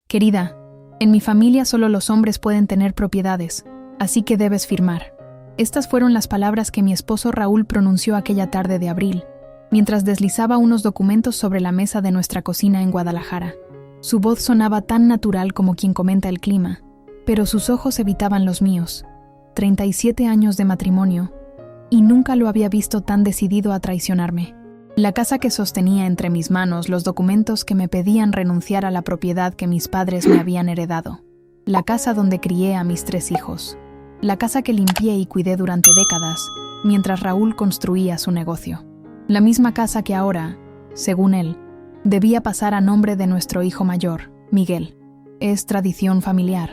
Querida, en mi familia solo los hombres pueden tener propiedades, así que debes firmar. Estas fueron las palabras que mi esposo Raúl pronunció aquella tarde de abril, mientras deslizaba unos documentos sobre la mesa de nuestra cocina en Guadalajara. Su voz sonaba tan natural como quien comenta el clima, pero sus ojos evitaban los míos. 37 años de matrimonio, y nunca lo había visto tan decidido a traicionarme. La casa que sostenía entre mis manos los documentos que me pedían renunciar a la propiedad que mis padres me habían heredado. La casa donde crié a mis 3 hijos. La casa que limpié y cuidé durante décadas, mientras Raúl construía su negocio. La misma casa que ahora, según él, debía pasar a nombre de nuestro hijo mayor, Miguel. Es tradición familiar,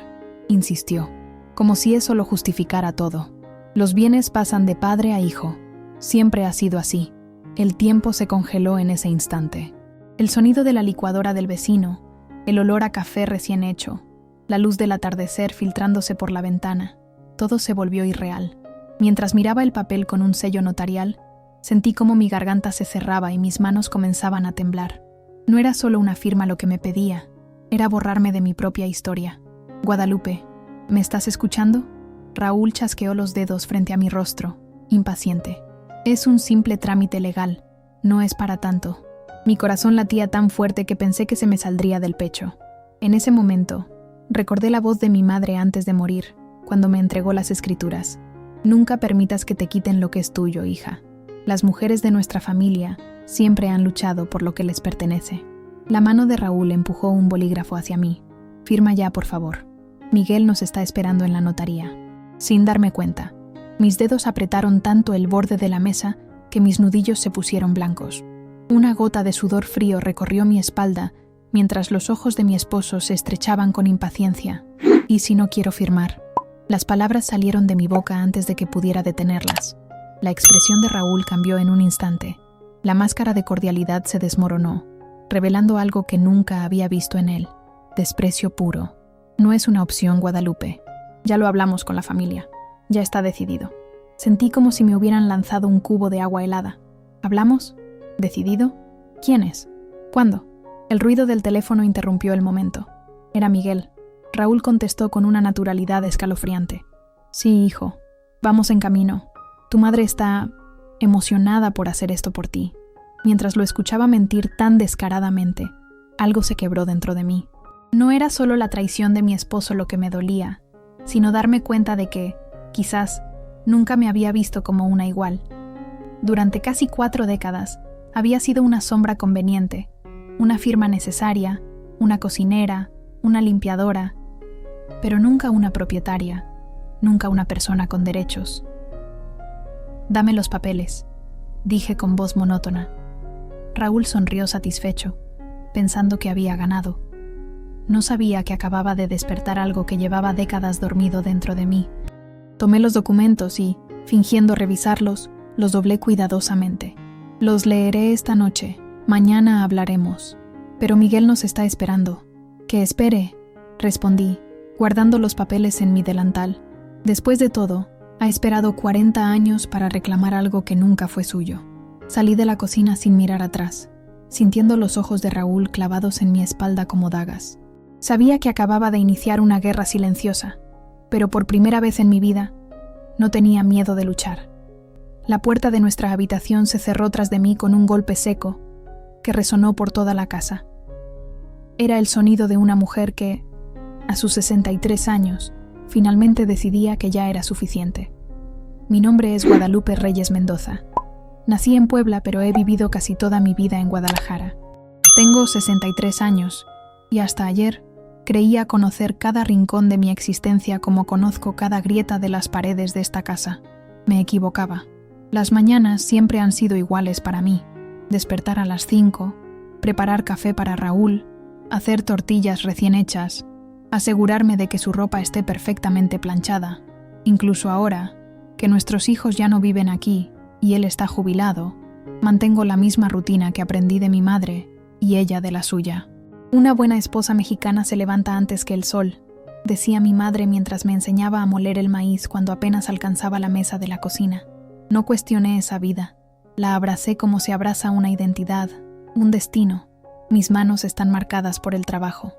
insistió, como si eso lo justificara todo. Los bienes pasan de padre a hijo. Siempre ha sido así. El tiempo se congeló en ese instante. El sonido de la licuadora del vecino, el olor a café recién hecho, la luz del atardecer filtrándose por la ventana, todo se volvió irreal. Mientras miraba el papel con un sello notarial, sentí cómo mi garganta se cerraba y mis manos comenzaban a temblar. No era solo una firma lo que me pedía, era borrarme de mi propia historia. Guadalupe, ¿me estás escuchando? Raúl chasqueó los dedos frente a mi rostro, impaciente. Es un simple trámite legal, no es para tanto. Mi corazón latía tan fuerte que pensé que se me saldría del pecho. En ese momento, recordé la voz de mi madre antes de morir, cuando me entregó las escrituras. Nunca permitas que te quiten lo que es tuyo, hija. Las mujeres de nuestra familia siempre han luchado por lo que les pertenece. La mano de Raúl empujó un bolígrafo hacia mí. Firma ya, por favor. Miguel nos está esperando en la notaría. Sin darme cuenta, mis dedos apretaron tanto el borde de la mesa que mis nudillos se pusieron blancos. Una gota de sudor frío recorrió mi espalda mientras los ojos de mi esposo se estrechaban con impaciencia. ¿Y si no quiero firmar? Las palabras salieron de mi boca antes de que pudiera detenerlas. La expresión de Raúl cambió en un instante. La máscara de cordialidad se desmoronó, revelando algo que nunca había visto en él. Desprecio puro. No es una opción, Guadalupe. Ya lo hablamos con la familia. Ya está decidido. Sentí como si me hubieran lanzado un cubo de agua helada. ¿Hablamos? ¿Decidido? ¿Quiénes? ¿Cuándo? El ruido del teléfono interrumpió el momento. Era Miguel. Raúl contestó con una naturalidad escalofriante. Sí, hijo. Vamos en camino. Tu madre está emocionada por hacer esto por ti. Mientras lo escuchaba mentir tan descaradamente, algo se quebró dentro de mí. No era solo la traición de mi esposo lo que me dolía, sino darme cuenta de que, quizás, nunca me había visto como una igual. Durante casi 4 décadas, había sido una sombra conveniente, una firma necesaria, una cocinera, una limpiadora, pero nunca una propietaria, nunca una persona con derechos. Dame los papeles, dije con voz monótona. Raúl sonrió satisfecho, pensando que había ganado. No sabía que acababa de despertar algo que llevaba décadas dormido dentro de mí. Tomé los documentos y, fingiendo revisarlos, los doblé cuidadosamente. Los leeré esta noche. Mañana hablaremos. Pero Miguel nos está esperando. Que espere, respondí, guardando los papeles en mi delantal. Después de todo, ha esperado 40 años para reclamar algo que nunca fue suyo. Salí de la cocina sin mirar atrás, sintiendo los ojos de Raúl clavados en mi espalda como dagas. Sabía que acababa de iniciar una guerra silenciosa, pero por primera vez en mi vida, no tenía miedo de luchar. La puerta de nuestra habitación se cerró tras de mí con un golpe seco que resonó por toda la casa. Era el sonido de una mujer que, a sus 63 años, finalmente decidía que ya era suficiente. Mi nombre es Guadalupe Reyes Mendoza. Nací en Puebla, pero he vivido casi toda mi vida en Guadalajara. Tengo 63 años, y hasta ayer creía conocer cada rincón de mi existencia como conozco cada grieta de las paredes de esta casa. Me equivocaba. Las mañanas siempre han sido iguales para mí. Despertar a las 5, preparar café para Raúl, hacer tortillas recién hechas, asegurarme de que su ropa esté perfectamente planchada. Incluso ahora, que nuestros hijos ya no viven aquí y él está jubilado, mantengo la misma rutina que aprendí de mi madre y ella de la suya. Una buena esposa mexicana se levanta antes que el sol, decía mi madre mientras me enseñaba a moler el maíz cuando apenas alcanzaba la mesa de la cocina. No cuestioné esa vida. La abracé como se abraza una identidad, un destino. Mis manos están marcadas por el trabajo.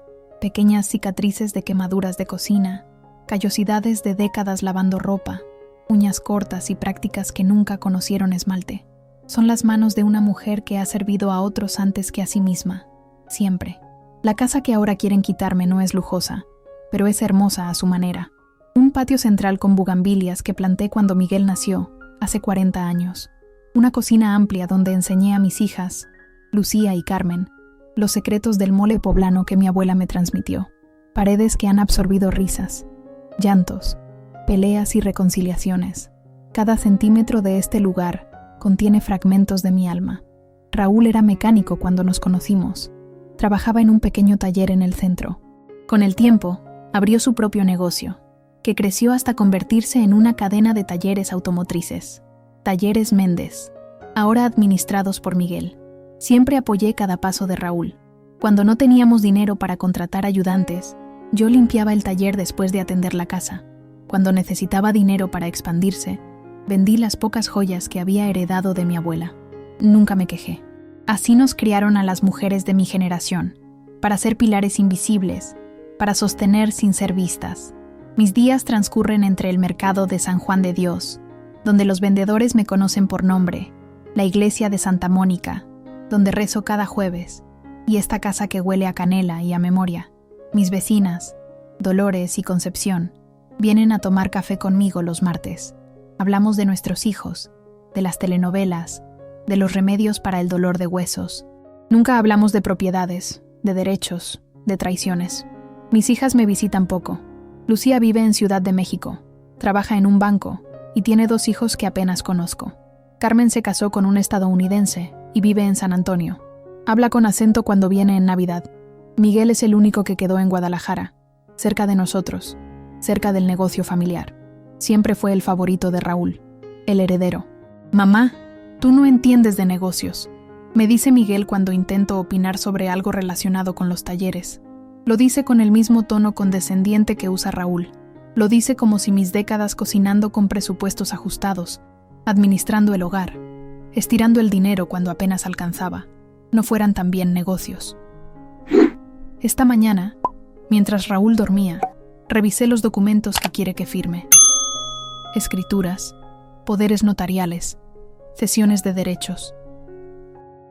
pequeñas cicatrices de quemaduras de cocina, callosidades de décadas lavando ropa, uñas cortas y prácticas que nunca conocieron esmalte. Son las manos de una mujer que ha servido a otros antes que a sí misma, siempre. La casa que ahora quieren quitarme no es lujosa, pero es hermosa a su manera. Un patio central con bugambilias que planté cuando Miguel nació, hace 40 años. Una cocina amplia donde enseñé a mis hijas, Lucía y Carmen, los secretos del mole poblano que mi abuela me transmitió. Paredes que han absorbido risas, llantos, peleas y reconciliaciones. Cada centímetro de este lugar contiene fragmentos de mi alma. Raúl era mecánico cuando nos conocimos. Trabajaba en un pequeño taller en el centro. Con el tiempo, abrió su propio negocio, que creció hasta convertirse en una cadena de talleres automotrices. Talleres Méndez, ahora administrados por Miguel. Siempre apoyé cada paso de Raúl. Cuando no teníamos dinero para contratar ayudantes, yo limpiaba el taller después de atender la casa. Cuando necesitaba dinero para expandirse, vendí las pocas joyas que había heredado de mi abuela. Nunca me quejé. Así nos criaron a las mujeres de mi generación, para ser pilares invisibles, para sostener sin ser vistas. Mis días transcurren entre el mercado de San Juan de Dios, donde los vendedores me conocen por nombre, la iglesia de Santa Mónica, donde rezo cada jueves, y esta casa que huele a canela y a memoria. Mis vecinas, Dolores y Concepción, vienen a tomar café conmigo los martes. Hablamos de nuestros hijos, de las telenovelas, de los remedios para el dolor de huesos. Nunca hablamos de propiedades, de derechos, de traiciones. Mis hijas me visitan poco. Lucía vive en Ciudad de México, trabaja en un banco y tiene 2 hijos que apenas conozco. Carmen se casó con un estadounidense y vive en San Antonio. Habla con acento cuando viene en Navidad. Miguel es el único que quedó en Guadalajara, cerca de nosotros, cerca del negocio familiar. Siempre fue el favorito de Raúl, el heredero. «Mamá, tú no entiendes de negocios», me dice Miguel cuando intento opinar sobre algo relacionado con los talleres. Lo dice con el mismo tono condescendiente que usa Raúl. Lo dice como si mis décadas cocinando con presupuestos ajustados, administrando el hogar, estirando el dinero cuando apenas alcanzaba, no fueran también negocios. Esta mañana, mientras Raúl dormía, revisé los documentos que quiere que firme. Escrituras, poderes notariales, cesiones de derechos.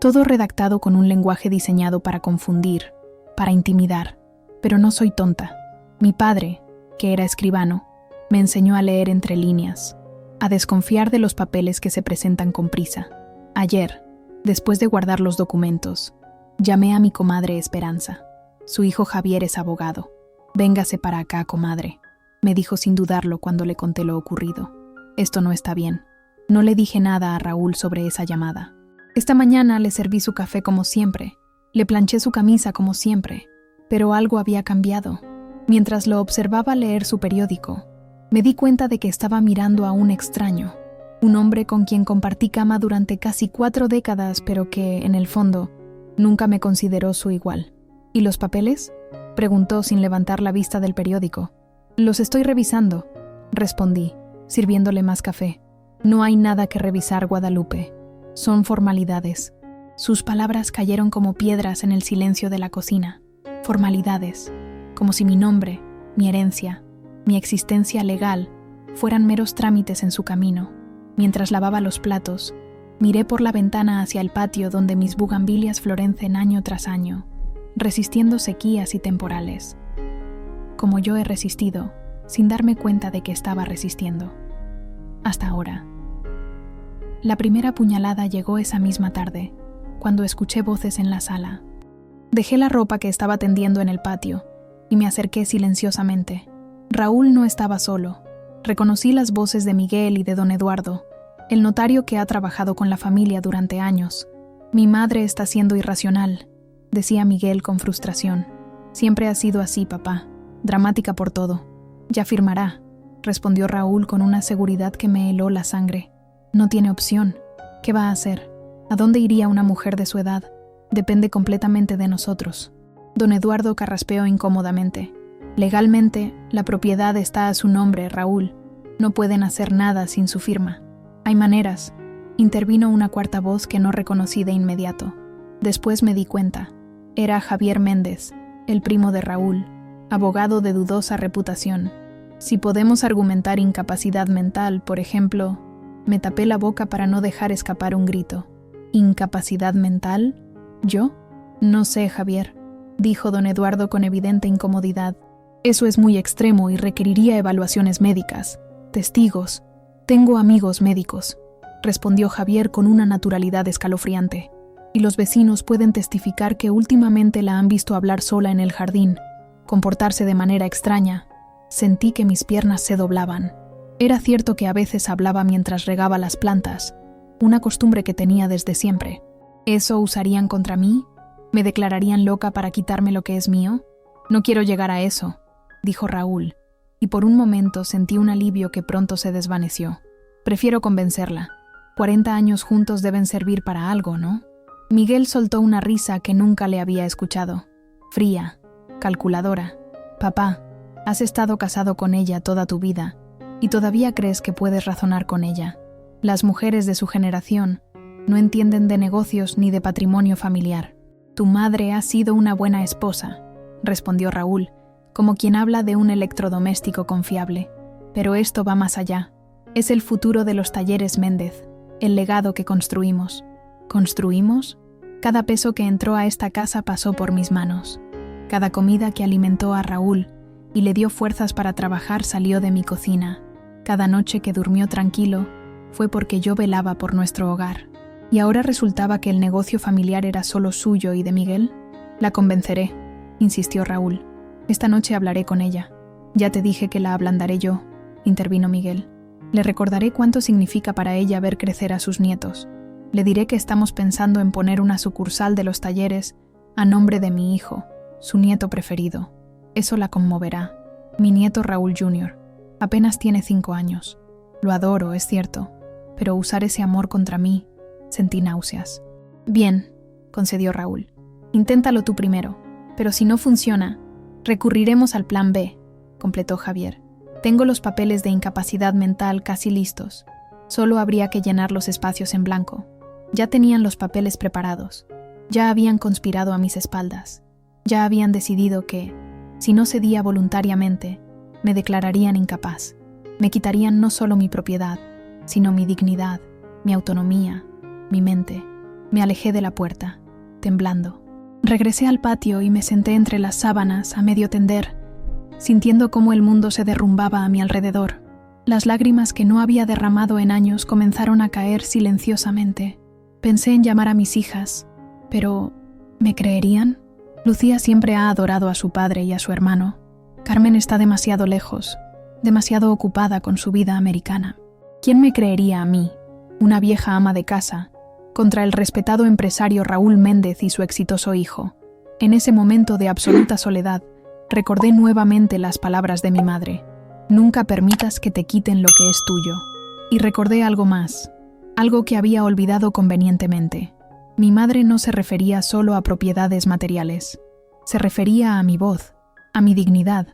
Todo redactado con un lenguaje diseñado para confundir, para intimidar. Pero no soy tonta. Mi padre, que era escribano, me enseñó a leer entre líneas, a desconfiar de los papeles que se presentan con prisa. Ayer, después de guardar los documentos, llamé a mi comadre Esperanza. Su hijo Javier es abogado. «Véngase para acá, comadre», me dijo sin dudarlo cuando le conté lo ocurrido. Esto no está bien. No le dije nada a Raúl sobre esa llamada. Esta mañana le serví su café como siempre, le planché su camisa como siempre, pero algo había cambiado. Mientras lo observaba leer su periódico, me di cuenta de que estaba mirando a un extraño, un hombre con quien compartí cama durante casi 4 décadas, pero que, en el fondo, nunca me consideró su igual. «¿Y los papeles?», preguntó sin levantar la vista del periódico. «Los estoy revisando», respondí, sirviéndole más café. «No hay nada que revisar, Guadalupe. Son formalidades». Sus palabras cayeron como piedras en el silencio de la cocina. Formalidades, como si mi nombre, mi herencia, mi existencia legal fueran meros trámites en su camino. Mientras lavaba los platos, miré por la ventana hacia el patio donde mis bugambilias florecen año tras año, resistiendo sequías y temporales. Como yo he resistido, sin darme cuenta de que estaba resistiendo. Hasta ahora. La primera puñalada llegó esa misma tarde, cuando escuché voces en la sala. Dejé la ropa que estaba tendiendo en el patio y me acerqué silenciosamente. Raúl no estaba solo. Reconocí las voces de Miguel y de don Eduardo, el notario que ha trabajado con la familia durante años. «Mi madre está siendo irracional», decía Miguel con frustración. «Siempre ha sido así, papá, dramática por todo». «Ya firmará», respondió Raúl con una seguridad que me heló la sangre. «No tiene opción. ¿Qué va a hacer? ¿A dónde iría una mujer de su edad? Depende completamente de nosotros». Don Eduardo carraspeó incómodamente. «Legalmente, la propiedad está a su nombre, Raúl. No pueden hacer nada sin su firma». «Hay maneras», intervino una cuarta voz que no reconocí de inmediato. Después me di cuenta. Era Javier Méndez, el primo de Raúl, abogado de dudosa reputación. Si podemos argumentar incapacidad mental, por ejemplo, me tapé la boca para no dejar escapar un grito. ¿Incapacidad mental? ¿Yo? No sé, Javier, dijo don Eduardo con evidente incomodidad. Eso es muy extremo y requeriría evaluaciones médicas, testigos. Tengo amigos médicos, respondió Javier con una naturalidad escalofriante. Y los vecinos pueden testificar que últimamente la han visto hablar sola en el jardín, comportarse de manera extraña. Sentí que mis piernas se doblaban. Era cierto que a veces hablaba mientras regaba las plantas, una costumbre que tenía desde siempre. ¿Eso usarían contra mí? ¿Me declararían loca para quitarme lo que es mío? No quiero llegar a eso, dijo Raúl, y por un momento sentí un alivio que pronto se desvaneció. Prefiero convencerla. 40 años juntos deben servir para algo, ¿no? Miguel soltó una risa que nunca le había escuchado. Fría, calculadora. Papá, has estado casado con ella toda tu vida y todavía crees que puedes razonar con ella. Las mujeres de su generación no entienden de negocios ni de patrimonio familiar. Tu madre ha sido una buena esposa, respondió Raúl, como quien habla de un electrodoméstico confiable. Pero esto va más allá. Es el futuro de los talleres Méndez, el legado que construimos. ¿Construimos? Cada peso que entró a esta casa pasó por mis manos. Cada comida que alimentó a Raúl y le dio fuerzas para trabajar salió de mi cocina. Cada noche que durmió tranquilo fue porque yo velaba por nuestro hogar. ¿Y ahora resultaba que el negocio familiar era solo suyo y de Miguel? La convenceré, insistió Raúl. Esta noche hablaré con ella. Ya te dije que la ablandaré yo, intervino Miguel. Le recordaré cuánto significa para ella ver crecer a sus nietos. Le diré que estamos pensando en poner una sucursal de los talleres a nombre de mi hijo, su nieto preferido. Eso la conmoverá. Mi nieto Raúl Jr. apenas tiene 5 años. Lo adoro, es cierto, pero usar ese amor contra mí, sentí náuseas. Bien, concedió Raúl. Inténtalo tú primero, pero si no funciona, recurriremos al plan B, completó Javier. Tengo los papeles de incapacidad mental casi listos. Solo habría que llenar los espacios en blanco. Ya tenían los papeles preparados. Ya habían conspirado a mis espaldas. Ya habían decidido que, si no cedía voluntariamente, me declararían incapaz. Me quitarían no solo mi propiedad, sino mi dignidad, mi autonomía, mi mente. Me alejé de la puerta, temblando. Regresé al patio y me senté entre las sábanas a medio tender, sintiendo cómo el mundo se derrumbaba a mi alrededor. Las lágrimas que no había derramado en años comenzaron a caer silenciosamente. Pensé en llamar a mis hijas, pero ¿me creerían? Lucía siempre ha adorado a su padre y a su hermano. Carmen está demasiado lejos, demasiado ocupada con su vida americana. ¿Quién me creería a mí, una vieja ama de casa, contra el respetado empresario Raúl Méndez y su exitoso hijo? En ese momento de absoluta soledad, recordé nuevamente las palabras de mi madre. Nunca permitas que te quiten lo que es tuyo. Y recordé algo más, algo que había olvidado convenientemente. Mi madre no se refería solo a propiedades materiales. Se refería a mi voz, a mi dignidad,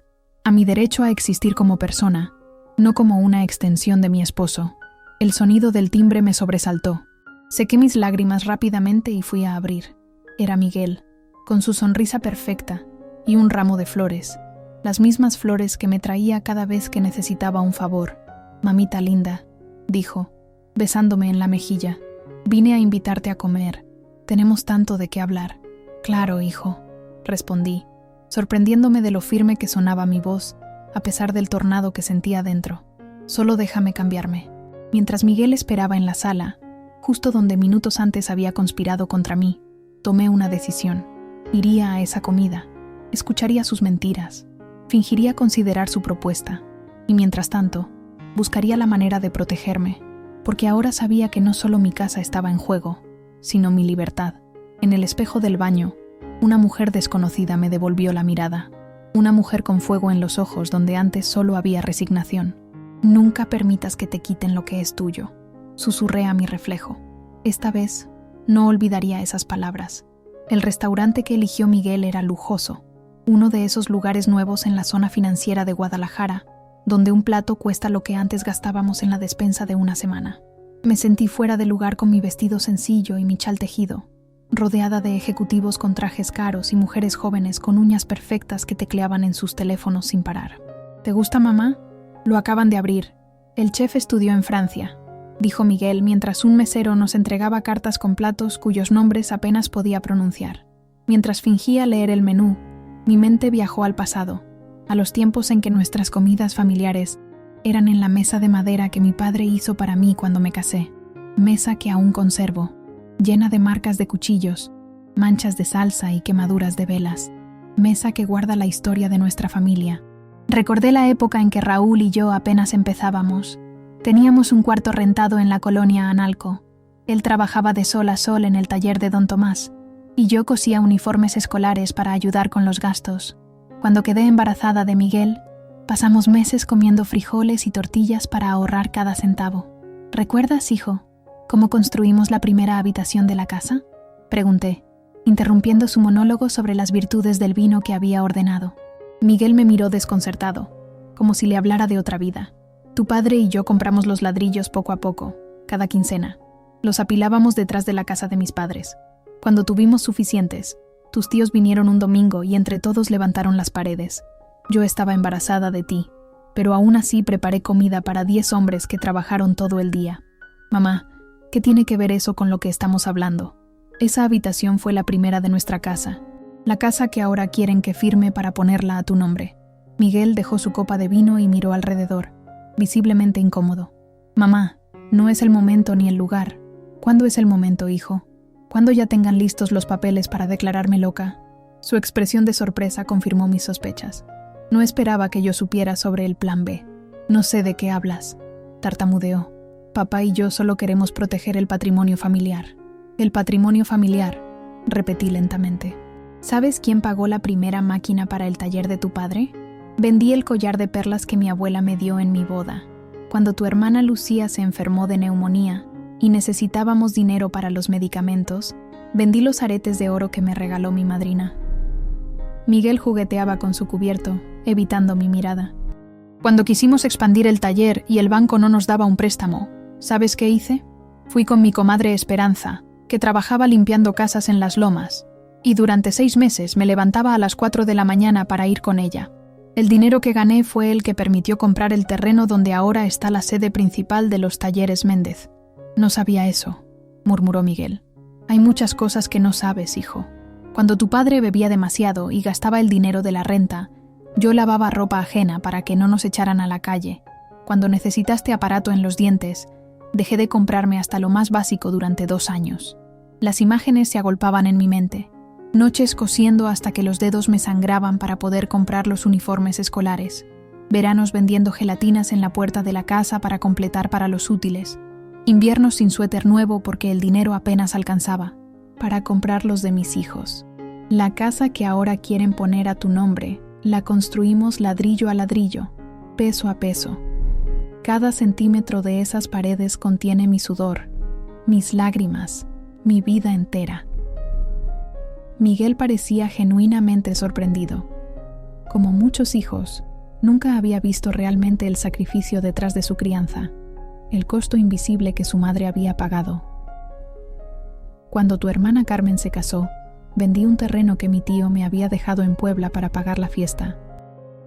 a mi derecho a existir como persona, no como una extensión de mi esposo. El sonido del timbre me sobresaltó. Sequé mis lágrimas rápidamente y fui a abrir. Era Miguel, con su sonrisa perfecta y un ramo de flores, las mismas flores que me traía cada vez que necesitaba un favor. «Mamita linda», dijo, besándome en la mejilla, «vine a invitarte a comer. Tenemos tanto de qué hablar». «Claro, hijo», respondí, sorprendiéndome de lo firme que sonaba mi voz, a pesar del tornado que sentía dentro. «Solo déjame cambiarme». Mientras Miguel esperaba en la sala, justo donde minutos antes había conspirado contra mí, tomé una decisión. Iría a esa comida, escucharía sus mentiras, fingiría considerar su propuesta, y mientras tanto, buscaría la manera de protegerme, porque ahora sabía que no solo mi casa estaba en juego, sino mi libertad. En el espejo del baño, una mujer desconocida me devolvió la mirada, una mujer con fuego en los ojos donde antes solo había resignación. «Nunca permitas que te quiten lo que es tuyo», susurré a mi reflejo. Esta vez, no olvidaría esas palabras. El restaurante que eligió Miguel era lujoso, uno de esos lugares nuevos en la zona financiera de Guadalajara, donde un plato cuesta lo que antes gastábamos en la despensa de una semana. Me sentí fuera de lugar con mi vestido sencillo y mi chal tejido. rodeada de ejecutivos con trajes caros y mujeres jóvenes con uñas perfectas que tecleaban en sus teléfonos sin parar. ¿Te gusta, mamá? Lo acaban de abrir. El chef estudió en Francia, dijo Miguel mientras un mesero nos entregaba cartas con platos cuyos nombres apenas podía pronunciar. Mientras fingía leer el menú, mi mente viajó al pasado, a los tiempos en que nuestras comidas familiares eran en la mesa de madera que mi padre hizo para mí cuando me casé, mesa que aún conservo, llena de marcas de cuchillos, manchas de salsa y quemaduras de velas, mesa que guarda la historia de nuestra familia. Recordé la época en que Raúl y yo apenas empezábamos. Teníamos un cuarto rentado en la colonia Analco. Él trabajaba de sol a sol en el taller de don Tomás, y yo cosía uniformes escolares para ayudar con los gastos. Cuando quedé embarazada de Miguel, pasamos meses comiendo frijoles y tortillas para ahorrar cada centavo. ¿Recuerdas, hijo, cómo construimos la primera habitación de la casa?, pregunté, interrumpiendo su monólogo sobre las virtudes del vino que había ordenado. Miguel me miró desconcertado, como si le hablara de otra vida. Tu padre y yo compramos los ladrillos poco a poco, cada quincena. Los apilábamos detrás de la casa de mis padres. Cuando tuvimos suficientes, tus tíos vinieron un domingo y entre todos levantaron las paredes. Yo estaba embarazada de ti, pero aún así preparé comida para 10 hombres que trabajaron todo el día. Mamá, ¿qué tiene que ver eso con lo que estamos hablando? Esa habitación fue la primera de nuestra casa, la casa que ahora quieren que firme para ponerla a tu nombre. Miguel dejó su copa de vino y miró alrededor, visiblemente incómodo. Mamá, no es el momento ni el lugar. ¿Cuándo es el momento, hijo? ¿Cuándo ya tengan listos los papeles para declararme loca? Su expresión de sorpresa confirmó mis sospechas. No esperaba que yo supiera sobre el plan B. No sé de qué hablas, tartamudeó. Papá y yo solo queremos proteger el patrimonio familiar. El patrimonio familiar, repetí lentamente. ¿Sabes quién pagó la primera máquina para el taller de tu padre? Vendí el collar de perlas que mi abuela me dio en mi boda. Cuando tu hermana Lucía se enfermó de neumonía y necesitábamos dinero para los medicamentos, vendí los aretes de oro que me regaló mi madrina. Miguel jugueteaba con su cubierto, evitando mi mirada. Cuando quisimos expandir el taller y el banco no nos daba un préstamo, ¿sabes qué hice? Fui con mi comadre Esperanza, que trabajaba limpiando casas en las lomas, y durante 6 meses me levantaba a las 4 de la mañana para ir con ella. El dinero que gané fue el que permitió comprar el terreno donde ahora está la sede principal de los talleres Méndez. No sabía eso, murmuró Miguel. Hay muchas cosas que no sabes, hijo. Cuando tu padre bebía demasiado y gastaba el dinero de la renta, yo lavaba ropa ajena para que no nos echaran a la calle. Cuando necesitaste aparato en los dientes, dejé de comprarme hasta lo más básico durante 2 años. Las imágenes se agolpaban en mi mente. Noches cosiendo hasta que los dedos me sangraban para poder comprar los uniformes escolares. Veranos vendiendo gelatinas en la puerta de la casa para completar para los útiles. Inviernos sin suéter nuevo porque el dinero apenas alcanzaba para comprar los de mis hijos. La casa que ahora quieren poner a tu nombre, la construimos ladrillo a ladrillo, peso a peso. Cada centímetro de esas paredes contiene mi sudor, mis lágrimas, mi vida entera. Miguel parecía genuinamente sorprendido. Como muchos hijos, nunca había visto realmente el sacrificio detrás de su crianza, el costo invisible que su madre había pagado. Cuando tu hermana Carmen se casó, vendí un terreno que mi tío me había dejado en Puebla para pagar la fiesta.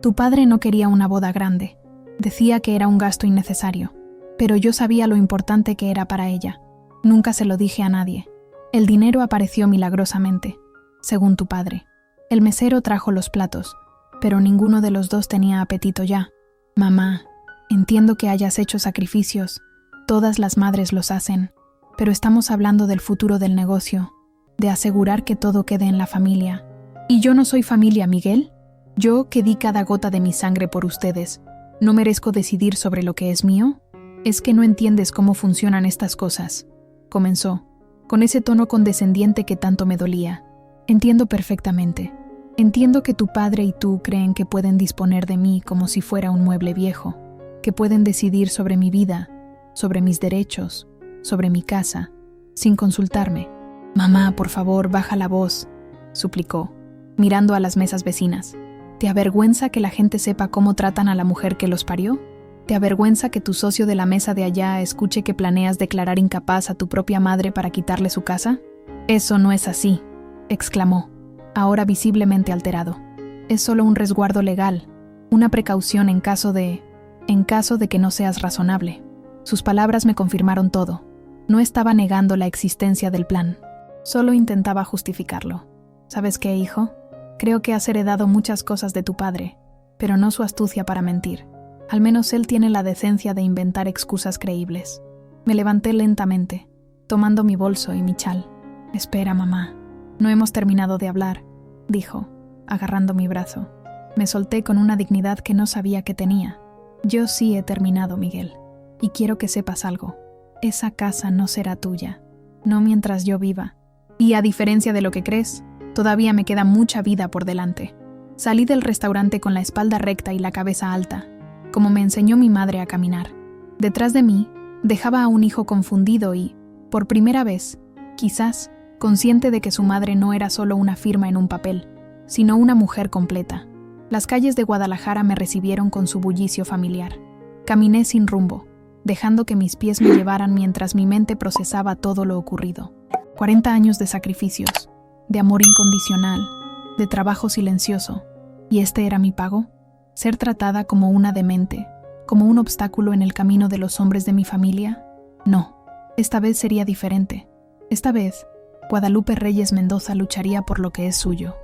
Tu padre no quería una boda grande, decía que era un gasto innecesario, pero yo sabía lo importante que era para ella. Nunca se lo dije a nadie. El dinero apareció milagrosamente, según tu padre. El mesero trajo los platos, pero ninguno de los dos tenía apetito ya. Mamá, entiendo que hayas hecho sacrificios, todas las madres los hacen, pero estamos hablando del futuro del negocio, de asegurar que todo quede en la familia. ¿Y yo no soy familia, Miguel? Yo, que di cada gota de mi sangre por ustedes, ¿no merezco decidir sobre lo que es mío? Es que no entiendes cómo funcionan estas cosas, comenzó, con ese tono condescendiente que tanto me dolía. Entiendo perfectamente. Entiendo que tu padre y tú creen que pueden disponer de mí como si fuera un mueble viejo, que pueden decidir sobre mi vida, sobre mis derechos, sobre mi casa, sin consultarme. Mamá, por favor, baja la voz, suplicó, mirando a las mesas vecinas. ¿Te avergüenza que la gente sepa cómo tratan a la mujer que los parió? ¿Te avergüenza que tu socio de la mesa de allá escuche que planeas declarar incapaz a tu propia madre para quitarle su casa? Eso no es así, exclamó, ahora visiblemente alterado. Es solo un resguardo legal, una precaución en caso de que no seas razonable. Sus palabras me confirmaron todo. No estaba negando la existencia del plan. Solo intentaba justificarlo. ¿Sabes qué, hijo? Creo que has heredado muchas cosas de tu padre, pero no su astucia para mentir. Al menos él tiene la decencia de inventar excusas creíbles. Me levanté lentamente, tomando mi bolso y mi chal. Espera, mamá. No hemos terminado de hablar, dijo, agarrando mi brazo. Me solté con una dignidad que no sabía que tenía. Yo sí he terminado, Miguel. Y quiero que sepas algo. Esa casa no será tuya. No mientras yo viva. Y a diferencia de lo que crees, todavía me queda mucha vida por delante. Salí del restaurante con la espalda recta y la cabeza alta, como me enseñó mi madre a caminar. Detrás de mí, dejaba a un hijo confundido y, por primera vez, quizás, consciente de que su madre no era solo una firma en un papel, sino una mujer completa. Las calles de Guadalajara me recibieron con su bullicio familiar. Caminé sin rumbo, dejando que mis pies me llevaran mientras mi mente procesaba todo lo ocurrido. 40 años de sacrificios, de amor incondicional, de trabajo silencioso. ¿Y este era mi pago? ¿Ser tratada como una demente, como un obstáculo en el camino de los hombres de mi familia? No, esta vez sería diferente. Esta vez, Guadalupe Reyes Mendoza lucharía por lo que es suyo.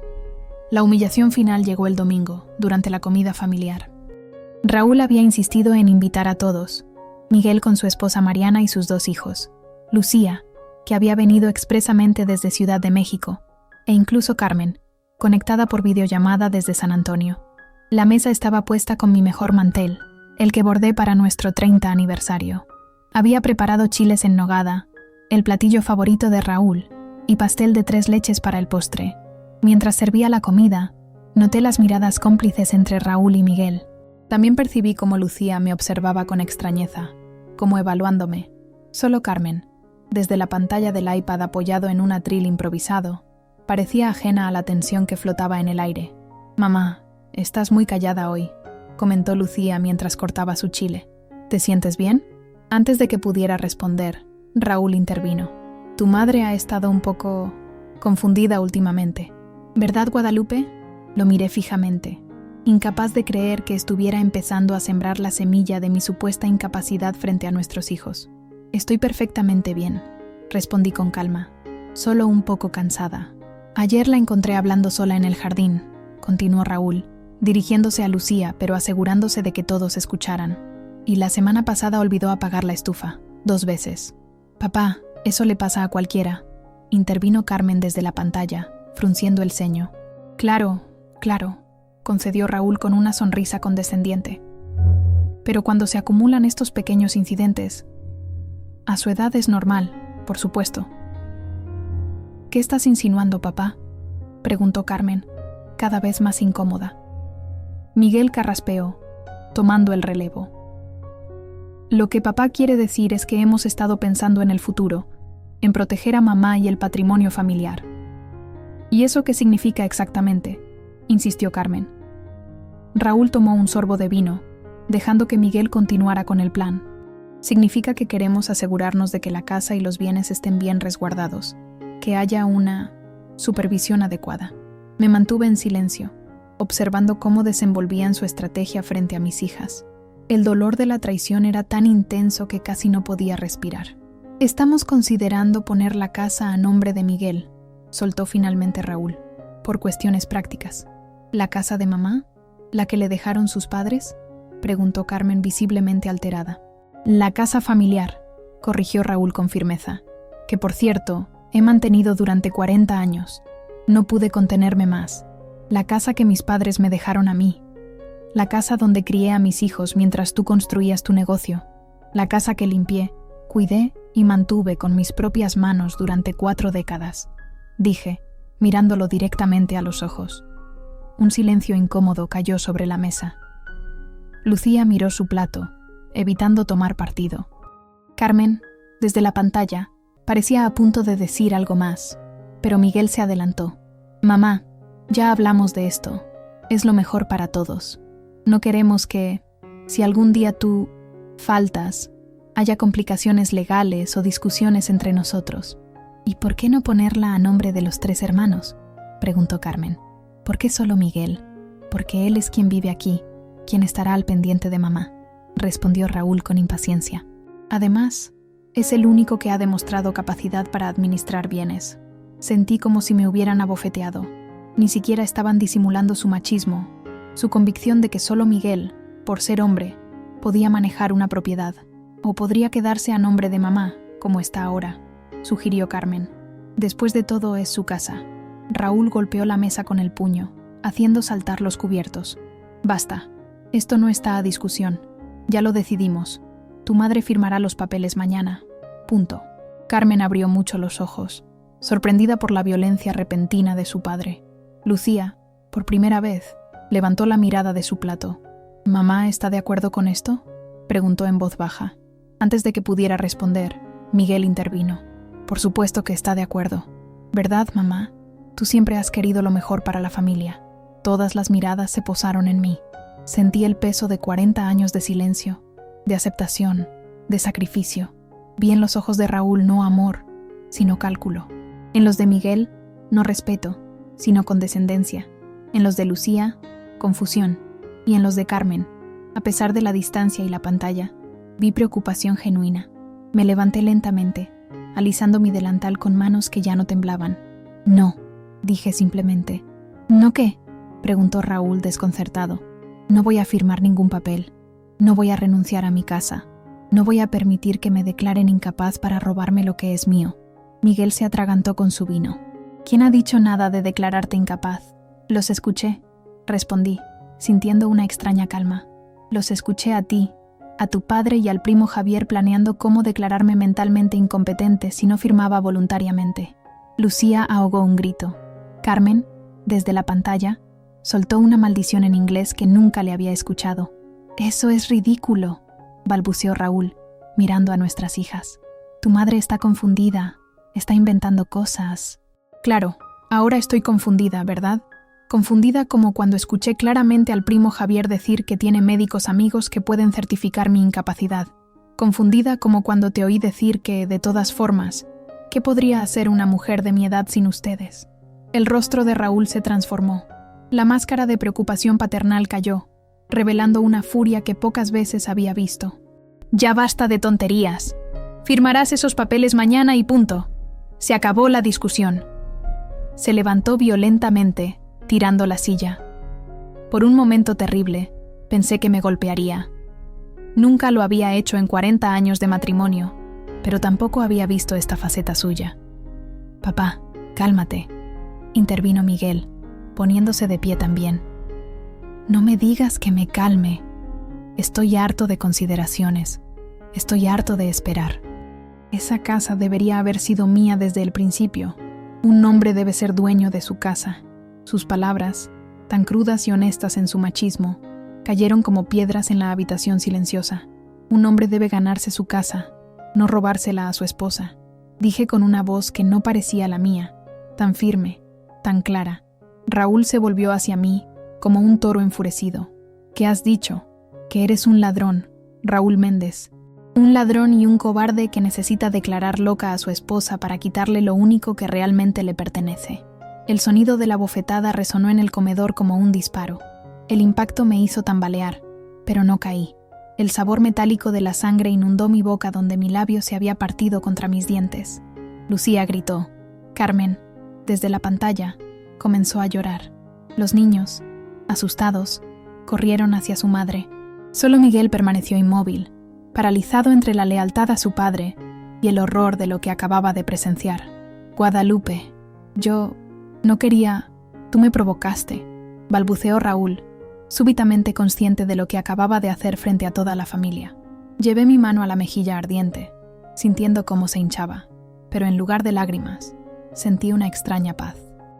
La humillación final llegó el domingo, durante la comida familiar. Raúl había insistido en invitar a todos, Miguel con su esposa Mariana y sus 2 hijos, Lucía, que había venido expresamente desde Ciudad de México, e incluso Carmen, conectada por videollamada desde San Antonio. La mesa estaba puesta con mi mejor mantel, el que bordé para nuestro 30 aniversario. Había preparado chiles en nogada, el platillo favorito de Raúl, y pastel de 3 leches para el postre. Mientras servía la comida, noté las miradas cómplices entre Raúl y Miguel. También percibí cómo Lucía me observaba con extrañeza, como evaluándome. Solo Carmen, desde la pantalla del iPad apoyado en un atril improvisado, parecía ajena a la tensión que flotaba en el aire. «Mamá, estás muy callada hoy», comentó Lucía mientras cortaba su chile. «¿Te sientes bien?». Antes de que pudiera responder, Raúl intervino. «Tu madre ha estado un poco confundida últimamente. ¿Verdad, Guadalupe?». Lo miré fijamente, incapaz de creer que estuviera empezando a sembrar la semilla de mi supuesta incapacidad frente a nuestros hijos. «Estoy perfectamente bien», respondí con calma, solo un poco cansada. «Ayer la encontré hablando sola en el jardín», continuó Raúl, dirigiéndose a Lucía pero asegurándose de que todos escucharan. «Y la semana pasada olvidó apagar la estufa, 2 veces». «Papá, eso le pasa a cualquiera», intervino Carmen desde la pantalla, frunciendo el ceño. «Claro, concedió Raúl con una sonrisa condescendiente. «Pero cuando se acumulan estos pequeños incidentes, a su edad es normal, por supuesto». «¿Qué estás insinuando, papá?», preguntó Carmen, cada vez más incómoda. Miguel carraspeó, tomando el relevo. «Lo que papá quiere decir es que hemos estado pensando en el futuro, en proteger a mamá y el patrimonio familiar». «¿Y eso qué significa exactamente?», insistió Carmen. Raúl tomó un sorbo de vino, dejando que Miguel continuara con el plan. «Significa que queremos asegurarnos de que la casa y los bienes estén bien resguardados, que haya una supervisión adecuada». Me mantuve en silencio, observando cómo desenvolvían su estrategia frente a mis hijas. El dolor de la traición era tan intenso que casi no podía respirar. «Estamos considerando poner la casa a nombre de Miguel», soltó finalmente Raúl, «por cuestiones prácticas». «¿La casa de mamá? ¿La que le dejaron sus padres?», preguntó Carmen visiblemente alterada. «La casa familiar», corrigió Raúl con firmeza, «que por cierto, he mantenido durante 40 años. No pude contenerme más. La casa que mis padres me dejaron a mí. La casa donde crié a mis hijos mientras tú construías tu negocio. La casa que limpié, cuidé y mantuve con mis propias manos durante 4 décadas», dije, mirándolo directamente a los ojos. Un silencio incómodo cayó sobre la mesa. Lucía miró su plato, evitando tomar partido. Carmen, desde la pantalla, parecía a punto de decir algo más, pero Miguel se adelantó. «Mamá, ya hablamos de esto. Es lo mejor para todos. No queremos que, si algún día tú faltas, haya complicaciones legales o discusiones entre nosotros. ¿Y por qué no ponerla a nombre de los 3 hermanos?, preguntó Carmen. ¿Por qué solo Miguel? Porque él es quien vive aquí, quien estará al pendiente de mamá, respondió Raúl con impaciencia. Además, es el único que ha demostrado capacidad para administrar bienes. Sentí como si me hubieran abofeteado. Ni siquiera estaban disimulando su machismo, su convicción de que solo Miguel, por ser hombre, podía manejar una propiedad, o podría quedarse a nombre de mamá, como está ahora, sugirió Carmen. Después de todo es su casa. Raúl golpeó la mesa con el puño, haciendo saltar los cubiertos. Basta. Esto no está a discusión. Ya lo decidimos. Tu madre firmará los papeles mañana. Punto. Carmen abrió mucho los ojos, sorprendida por la violencia repentina de su padre. Lucía, por primera vez, levantó la mirada de su plato. ¿Mamá está de acuerdo con esto?, preguntó en voz baja. Antes de que pudiera responder, Miguel intervino. Por supuesto que está de acuerdo. ¿Verdad, mamá? Tú siempre has querido lo mejor para la familia. Todas las miradas se posaron en mí. Sentí el peso de 40 años de silencio, de aceptación, de sacrificio. Vi en los ojos de Raúl no amor, sino cálculo. En los de Miguel, no respeto, sino condescendencia. En los de Lucía, confusión. Y en los de Carmen, a pesar de la distancia y la pantalla, vi preocupación genuina. Me levanté lentamente, alisando mi delantal con manos que ya no temblaban. No, dije simplemente. ¿No qué?, preguntó Raúl desconcertado. No voy a firmar ningún papel. No voy a renunciar a mi casa. No voy a permitir que me declaren incapaz para robarme lo que es mío. Miguel se atragantó con su vino. ¿Quién ha dicho nada de declararte incapaz? Los escuché, respondí, sintiendo una extraña calma. Los escuché a ti, a tu padre y al primo Javier planeando cómo declararme mentalmente incompetente si no firmaba voluntariamente. Lucía ahogó un grito. Carmen, desde la pantalla, soltó una maldición en inglés que nunca le había escuchado. «Eso es ridículo», balbuceó Raúl, mirando a nuestras hijas. «Tu madre está confundida, está inventando cosas». «Claro, ahora estoy confundida, ¿verdad? Confundida como cuando escuché claramente al primo Javier decir que tiene médicos amigos que pueden certificar mi incapacidad. Confundida como cuando te oí decir que, de todas formas, ¿qué podría hacer una mujer de mi edad sin ustedes?». El rostro de Raúl se transformó. La máscara de preocupación paternal cayó, revelando una furia que pocas veces había visto. «Ya basta de tonterías. Firmarás esos papeles mañana y punto. Se acabó la discusión». Se levantó violentamente, tirando la silla. Por un momento terrible, pensé que me golpearía. Nunca lo había hecho en 40 años de matrimonio, pero tampoco había visto esta faceta suya. «Papá, cálmate», intervino Miguel, poniéndose de pie también. «No me digas que me calme. Estoy harto de consideraciones. Estoy harto de esperar. Esa casa debería haber sido mía desde el principio. Un hombre debe ser dueño de su casa». Sus palabras, tan crudas y honestas en su machismo, cayeron como piedras en la habitación silenciosa. Un hombre debe ganarse su casa, no robársela a su esposa. Dije con una voz que no parecía la mía, tan firme, tan clara. Raúl se volvió hacia mí, como un toro enfurecido. «¿Qué has dicho? Que eres un ladrón, Raúl Méndez. Un ladrón y un cobarde que necesita declarar loca a su esposa para quitarle lo único que realmente le pertenece». El sonido de la bofetada resonó en el comedor como un disparo. El impacto me hizo tambalear, pero no caí. El sabor metálico de la sangre inundó mi boca donde mi labio se había partido contra mis dientes. Lucía gritó. Carmen, desde la pantalla, comenzó a llorar. Los niños, asustados, corrieron hacia su madre. Solo Miguel permaneció inmóvil, paralizado entre la lealtad a su padre y el horror de lo que acababa de presenciar. «Guadalupe, yo no quería... Tú me provocaste», balbuceó Raúl, súbitamente consciente de lo que acababa de hacer frente a toda la familia. Llevé mi mano a la mejilla ardiente, sintiendo cómo se hinchaba, pero en lugar de lágrimas, sentí una extraña paz.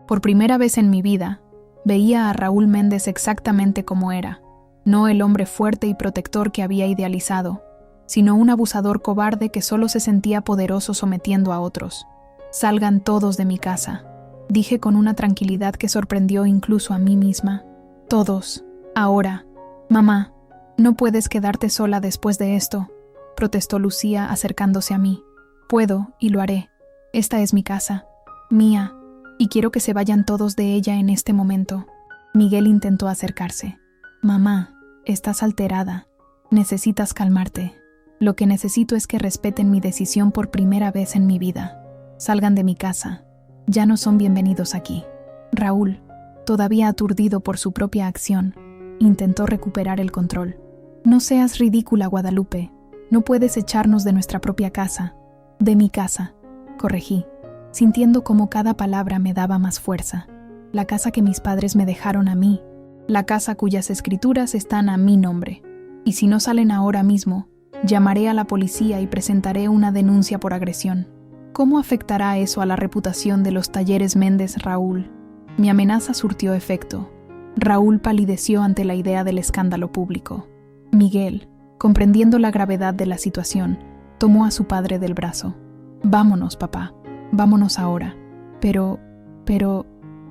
Por primera vez en mi vida, veía a Raúl Méndez exactamente como era, no el hombre fuerte y protector que había idealizado, sino un abusador cobarde que solo se sentía poderoso sometiendo a otros. «Salgan todos de mi casa», dije con una tranquilidad que sorprendió incluso a mí misma. «Todos, ahora. Mamá, no puedes quedarte sola después de esto», protestó Lucía acercándose a mí. «Puedo y lo haré. Esta es mi casa, mía, y quiero que se vayan todos de ella en este momento. Miguel intentó acercarse. Mamá, estás alterada. Necesitas calmarte. Lo que necesito es que respeten mi decisión por primera vez en mi vida. Salgan de mi casa. Ya no son bienvenidos aquí. Raúl, todavía aturdido por su propia acción, intentó recuperar el control. No seas ridícula, Guadalupe. No puedes echarnos de nuestra propia casa. De mi casa, corregí, sintiendo cómo cada palabra me daba más fuerza. La casa que mis padres me dejaron a mí. La casa cuyas escrituras están a mi nombre. Y si no salen ahora mismo, llamaré a la policía y presentaré una denuncia por agresión. ¿Cómo afectará eso a la reputación de los talleres Méndez, Raúl? Mi amenaza surtió efecto. Raúl palideció ante la idea del escándalo público. Miguel, comprendiendo la gravedad de la situación, tomó a su padre del brazo. Vámonos, papá. Vámonos ahora. Pero,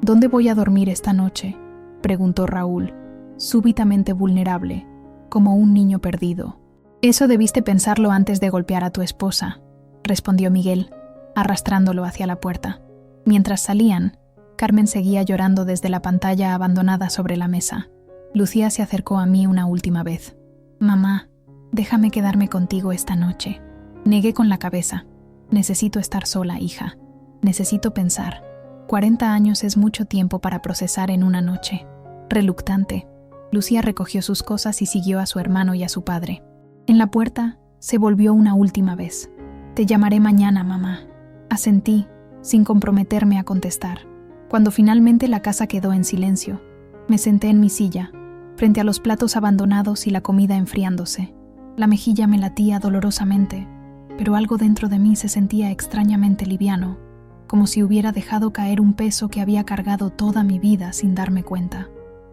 ¿dónde voy a dormir esta noche?, preguntó Raúl, súbitamente vulnerable, como un niño perdido. Eso debiste pensarlo antes de golpear a tu esposa, respondió Miguel, arrastrándolo hacia la puerta. Mientras salían, Carmen seguía llorando desde la pantalla abandonada sobre la mesa. Lucía se acercó a mí una última vez. Mamá, déjame quedarme contigo esta noche. Negué con la cabeza. Necesito estar sola, hija. Necesito pensar. 40 años es mucho tiempo para procesar en una noche. Reluctante, Lucía recogió sus cosas y siguió a su hermano y a su padre. En la puerta, se volvió una última vez. Te llamaré mañana, mamá. Asentí, sin comprometerme a contestar. Cuando finalmente la casa quedó en silencio, me senté en mi silla, frente a los platos abandonados y la comida enfriándose. La mejilla me latía dolorosamente, pero algo dentro de mí se sentía extrañamente liviano, como si hubiera dejado caer un peso que había cargado toda mi vida sin darme cuenta.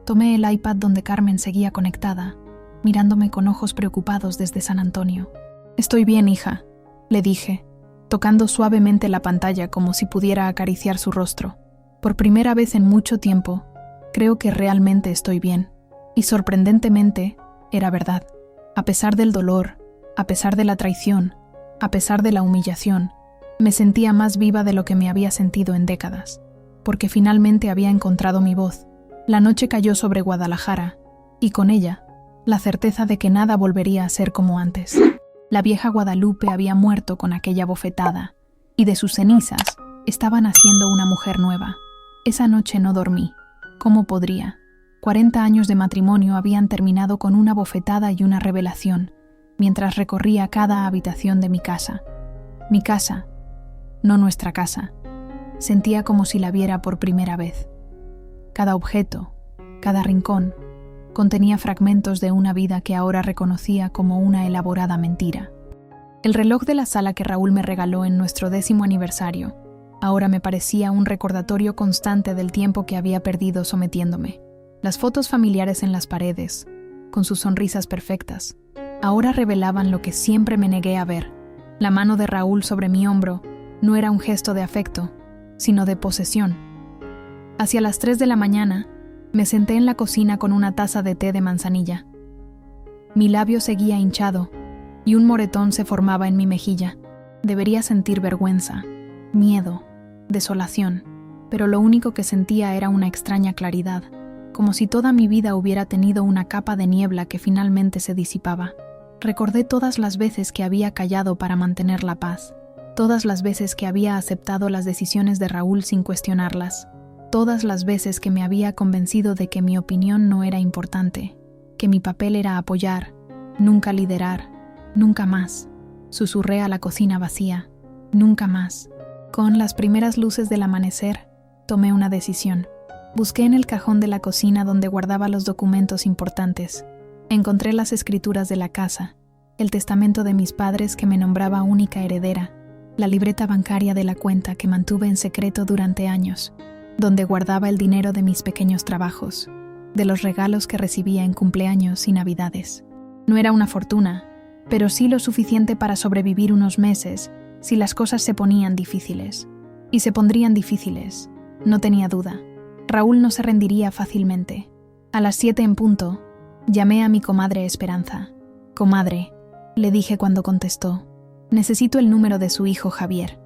Tomé el iPad donde Carmen seguía conectada, mirándome con ojos preocupados desde San Antonio. Estoy bien, hija, le dije, tocando suavemente la pantalla como si pudiera acariciar su rostro. Por primera vez en mucho tiempo, creo que realmente estoy bien. Y sorprendentemente, era verdad. A pesar del dolor, a pesar de la traición, a pesar de la humillación, me sentía más viva de lo que me había sentido en décadas, porque finalmente había encontrado mi voz. La noche cayó sobre Guadalajara, y con ella, la certeza de que nada volvería a ser como antes. La vieja Guadalupe había muerto con aquella bofetada, y de sus cenizas estaba naciendo una mujer nueva. Esa noche no dormí. ¿Cómo podría? 40 años de matrimonio habían terminado con una bofetada y una revelación, mientras recorría cada habitación de mi casa. Mi casa, no nuestra casa. Sentía como si la viera por primera vez. Cada objeto, cada rincón, contenía fragmentos de una vida que ahora reconocía como una elaborada mentira. El reloj de la sala que Raúl me regaló en nuestro 10º aniversario ahora me parecía un recordatorio constante del tiempo que había perdido sometiéndome. Las fotos familiares en las paredes, con sus sonrisas perfectas, ahora revelaban lo que siempre me negué a ver. La mano de Raúl sobre mi hombro no era un gesto de afecto, sino de posesión. Hacia las 3 de la mañana, me senté en la cocina con una taza de té de manzanilla. Mi labio seguía hinchado, y un moretón se formaba en mi mejilla. Debería sentir vergüenza, miedo, desolación, pero lo único que sentía era una extraña claridad, como si toda mi vida hubiera tenido una capa de niebla que finalmente se disipaba. Recordé todas las veces que había callado para mantener la paz, todas las veces que había aceptado las decisiones de Raúl sin cuestionarlas, todas las veces que me había convencido de que mi opinión no era importante, que mi papel era apoyar, nunca liderar, nunca más. Susurré a la cocina vacía, nunca más. Con las primeras luces del amanecer, tomé una decisión. Busqué en el cajón de la cocina donde guardaba los documentos importantes. Encontré las escrituras de la casa, el testamento de mis padres que me nombraba única heredera, la libreta bancaria de la cuenta que mantuve en secreto durante años, donde guardaba el dinero de mis pequeños trabajos, de los regalos que recibía en cumpleaños y navidades. No era una fortuna, pero sí lo suficiente para sobrevivir unos meses si las cosas se ponían difíciles. Y se pondrían difíciles, no tenía duda. Raúl no se rendiría fácilmente. A las 7 en punto, llamé a mi comadre Esperanza. «Comadre», le dije cuando contestó, «necesito el número de su hijo Javier».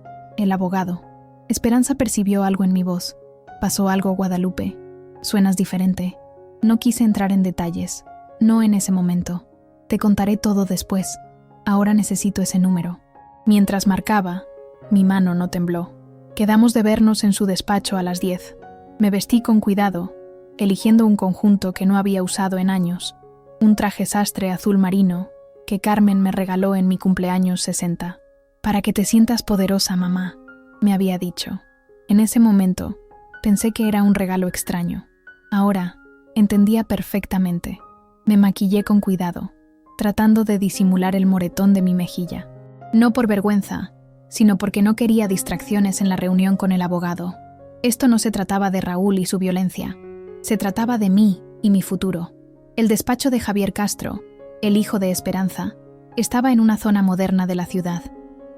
el abogado. Esperanza percibió algo en mi voz. Pasó algo, Guadalupe. Suenas diferente. No quise entrar en detalles. No en ese momento. Te contaré todo después. Ahora necesito ese número. Mientras marcaba, mi mano no tembló. Quedamos de vernos en su despacho a las 10. Me vestí con cuidado, eligiendo un conjunto que no había usado en años, un traje sastre azul marino que Carmen me regaló en mi cumpleaños 60. Para que te sientas poderosa, mamá, me había dicho. En ese momento, pensé que era un regalo extraño. Ahora, entendía perfectamente. Me maquillé con cuidado, tratando de disimular el moretón de mi mejilla. No por vergüenza, sino porque no quería distracciones en la reunión con el abogado. Esto no se trataba de Raúl y su violencia. Se trataba de mí y mi futuro. El despacho de Javier Castro, el hijo de Esperanza, estaba en una zona moderna de la ciudad.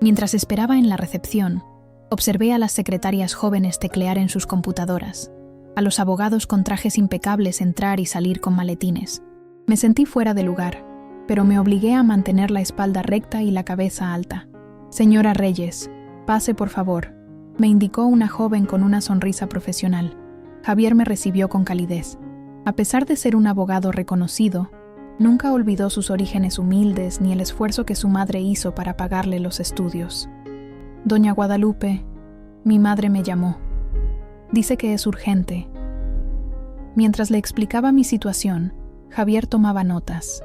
Mientras esperaba en la recepción, observé a las secretarias jóvenes teclear en sus computadoras, a los abogados con trajes impecables entrar y salir con maletines. Me sentí fuera de lugar, pero me obligué a mantener la espalda recta y la cabeza alta. «Señora Reyes, pase por favor», me indicó una joven con una sonrisa profesional. Javier me recibió con calidez. A pesar de ser un abogado reconocido, nunca olvidó sus orígenes humildes ni el esfuerzo que su madre hizo para pagarle los estudios. «Doña Guadalupe, mi madre me llamó. Dice que es urgente». Mientras le explicaba mi situación, Javier tomaba notas.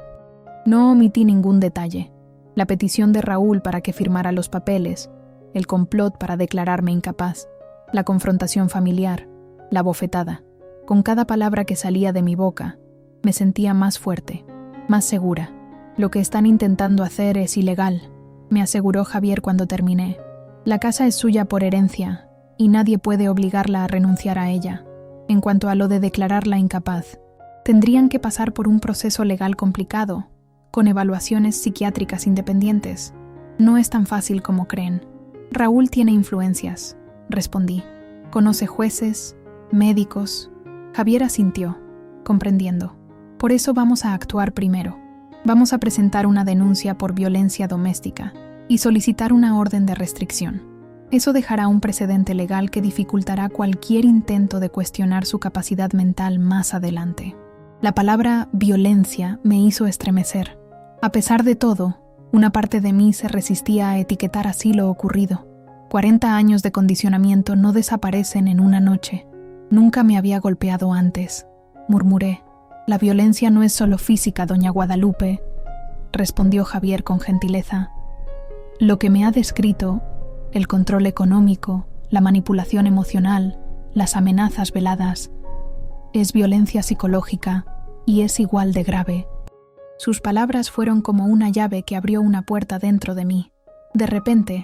No omití ningún detalle. La petición de Raúl para que firmara los papeles, el complot para declararme incapaz, la confrontación familiar, la bofetada. Con cada palabra que salía de mi boca, me sentía más fuerte, más segura. «Lo que están intentando hacer es ilegal», me aseguró Javier cuando terminé. «La casa es suya por herencia y nadie puede obligarla a renunciar a ella. En cuanto a lo de declararla incapaz, tendrían que pasar por un proceso legal complicado, con evaluaciones psiquiátricas independientes. No es tan fácil como creen». «Raúl tiene influencias», respondí. «Conoce jueces, médicos». Javier asintió, comprendiendo. «Por eso vamos a actuar primero. Vamos a presentar una denuncia por violencia doméstica y solicitar una orden de restricción. Eso dejará un precedente legal que dificultará cualquier intento de cuestionar su capacidad mental más adelante». La palabra violencia me hizo estremecer. A pesar de todo, una parte de mí se resistía a etiquetar así lo ocurrido. 40 años de condicionamiento no desaparecen en una noche. «Nunca me había golpeado antes», murmuré. «La violencia no es solo física, doña Guadalupe», respondió Javier con gentileza. «Lo que me ha descrito, el control económico, la manipulación emocional, las amenazas veladas, es violencia psicológica y es igual de grave». Sus palabras fueron como una llave que abrió una puerta dentro de mí. De repente,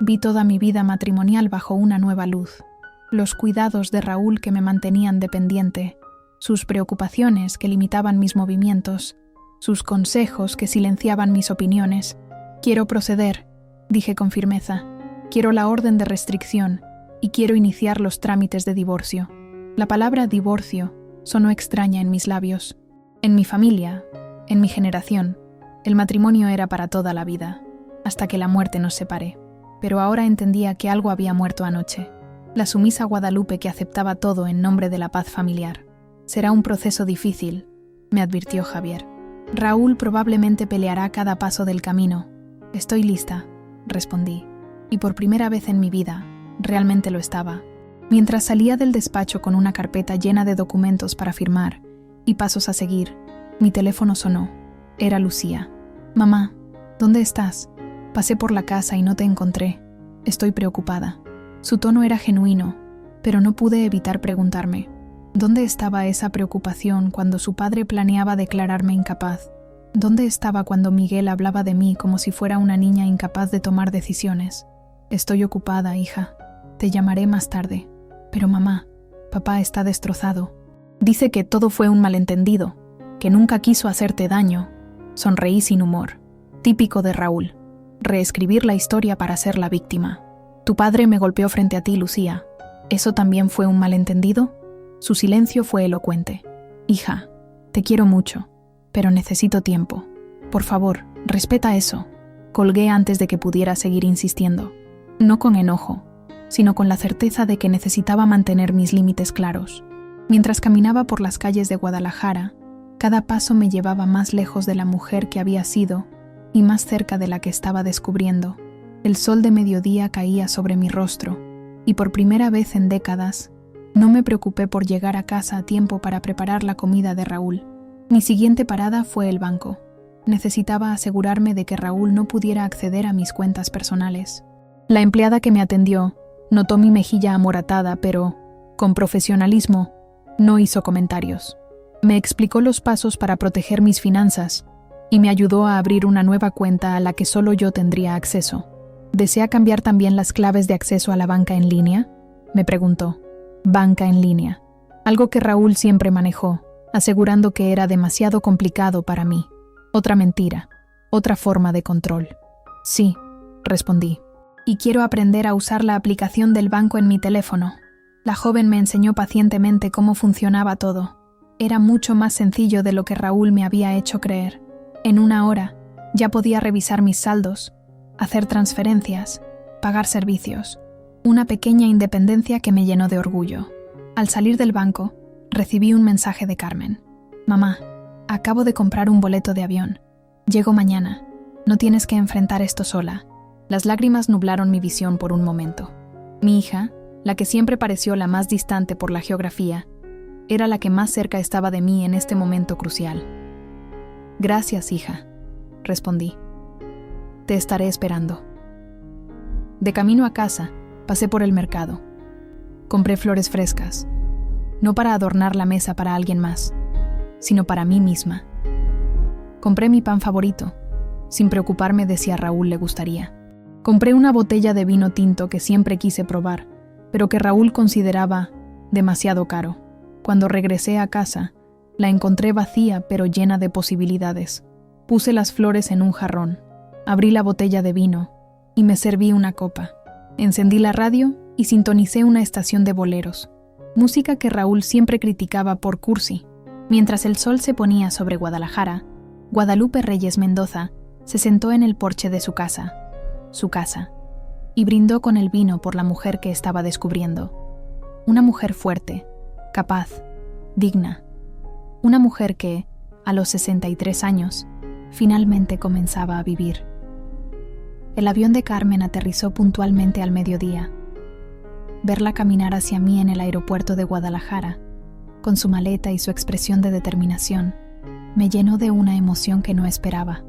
vi toda mi vida matrimonial bajo una nueva luz. Los cuidados de Raúl que me mantenían dependiente, sus preocupaciones que limitaban mis movimientos, sus consejos que silenciaban mis opiniones. «Quiero proceder», dije con firmeza. «Quiero la orden de restricción y quiero iniciar los trámites de divorcio». La palabra divorcio sonó extraña en mis labios. En mi familia, en mi generación, el matrimonio era para toda la vida, hasta que la muerte nos separe. Pero ahora entendía que algo había muerto anoche. La sumisa Guadalupe que aceptaba todo en nombre de la paz familiar. «Será un proceso difícil», me advirtió Javier. «Raúl probablemente peleará cada paso del camino». «Estoy lista», respondí, y por primera vez en mi vida, realmente lo estaba. Mientras salía del despacho con una carpeta llena de documentos para firmar y pasos a seguir, mi teléfono sonó. Era Lucía. «Mamá, ¿dónde estás? Pasé por la casa y no te encontré. Estoy preocupada». Su tono era genuino, pero no pude evitar preguntarme, ¿dónde estaba esa preocupación cuando su padre planeaba declararme incapaz? ¿Dónde estaba cuando Miguel hablaba de mí como si fuera una niña incapaz de tomar decisiones? «Estoy ocupada, hija. Te llamaré más tarde». «Pero mamá, papá está destrozado. Dice que todo fue un malentendido, que nunca quiso hacerte daño». Sonreí sin humor. Típico de Raúl. Reescribir la historia para ser la víctima. «Tu padre me golpeó frente a ti, Lucía. ¿Eso también fue un malentendido?» Su silencio fue elocuente. «Hija, te quiero mucho, pero necesito tiempo. Por favor, respeta eso». Colgué antes de que pudiera seguir insistiendo. No con enojo, sino con la certeza de que necesitaba mantener mis límites claros. Mientras caminaba por las calles de Guadalajara, cada paso me llevaba más lejos de la mujer que había sido y más cerca de la que estaba descubriendo. El sol de mediodía caía sobre mi rostro, y por primera vez en décadas, no me preocupé por llegar a casa a tiempo para preparar la comida de Raúl. Mi siguiente parada fue el banco. Necesitaba asegurarme de que Raúl no pudiera acceder a mis cuentas personales. La empleada que me atendió notó mi mejilla amoratada, pero, con profesionalismo, no hizo comentarios. Me explicó los pasos para proteger mis finanzas y me ayudó a abrir una nueva cuenta a la que solo yo tendría acceso. ¿Desea cambiar también las claves de acceso a la banca en línea?, me preguntó. Banca en línea. Algo que Raúl siempre manejó, asegurando que era demasiado complicado para mí. Otra mentira, otra forma de control. Sí, respondí. Y quiero aprender a usar la aplicación del banco en mi teléfono. La joven me enseñó pacientemente cómo funcionaba todo. Era mucho más sencillo de lo que Raúl me había hecho creer. En una hora, ya podía revisar mis saldos, hacer transferencias, pagar servicios. Una pequeña independencia que me llenó de orgullo. Al salir del banco, recibí un mensaje de Carmen. Mamá, acabo de comprar un boleto de avión. Llego mañana. No tienes que enfrentar esto sola. Las lágrimas nublaron mi visión por un momento. Mi hija, la que siempre pareció la más distante por la geografía, era la que más cerca estaba de mí en este momento crucial. Gracias, hija, respondí. Te estaré esperando. De camino a casa, pasé por el mercado. Compré flores frescas, no para adornar la mesa para alguien más, sino para mí misma. Compré mi pan favorito, sin preocuparme de si a Raúl le gustaría. Compré una botella de vino tinto que siempre quise probar, pero que Raúl consideraba demasiado caro. Cuando regresé a casa, la encontré vacía pero llena de posibilidades. Puse las flores en un jarrón, abrí la botella de vino y me serví una copa. Encendí la radio y sintonicé una estación de boleros, música que Raúl siempre criticaba por cursi. Mientras el sol se ponía sobre Guadalajara, Guadalupe Reyes Mendoza se sentó en el porche de su casa, y brindó con el vino por la mujer que estaba descubriendo. Una mujer fuerte, capaz, digna. Una mujer que, a los 63 años, finalmente comenzaba a vivir. El avión de Carmen aterrizó puntualmente al mediodía. Verla caminar hacia mí en el aeropuerto de Guadalajara, con su maleta y su expresión de determinación, me llenó de una emoción que no esperaba.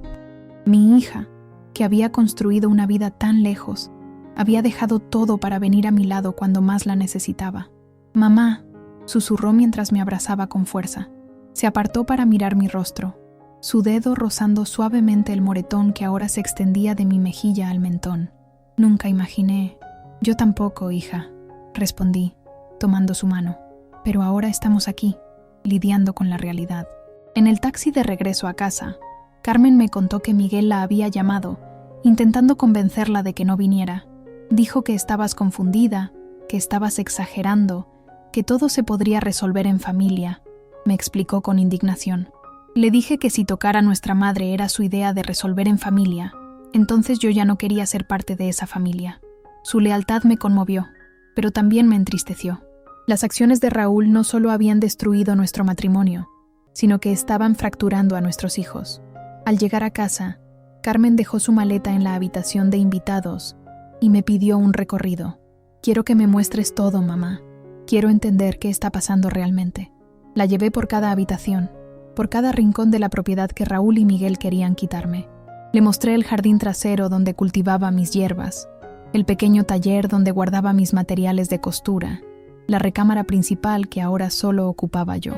Mi hija, que había construido una vida tan lejos, había dejado todo para venir a mi lado cuando más la necesitaba. «Mamá», susurró mientras me abrazaba con fuerza. Se apartó para mirar mi rostro, su dedo rozando suavemente el moretón que ahora se extendía de mi mejilla al mentón. «Nunca imaginé». «Yo tampoco, hija», respondí, tomando su mano. «Pero ahora estamos aquí, lidiando con la realidad». En el taxi de regreso a casa, Carmen me contó que Miguel la había llamado, intentando convencerla de que no viniera. Dijo que estabas confundida, que estabas exagerando, que todo se podría resolver en familia, me explicó con indignación. Le dije que si tocar a nuestra madre era su idea de resolver en familia, entonces yo ya no quería ser parte de esa familia. Su lealtad me conmovió, pero también me entristeció. Las acciones de Raúl no solo habían destruido nuestro matrimonio, sino que estaban fracturando a nuestros hijos. Al llegar a casa, Carmen dejó su maleta en la habitación de invitados y me pidió un recorrido. «Quiero que me muestres todo, mamá. Quiero entender qué está pasando realmente». La llevé por cada habitación, por cada rincón de la propiedad que Raúl y Miguel querían quitarme. Le mostré el jardín trasero donde cultivaba mis hierbas, el pequeño taller donde guardaba mis materiales de costura, la recámara principal que ahora solo ocupaba yo.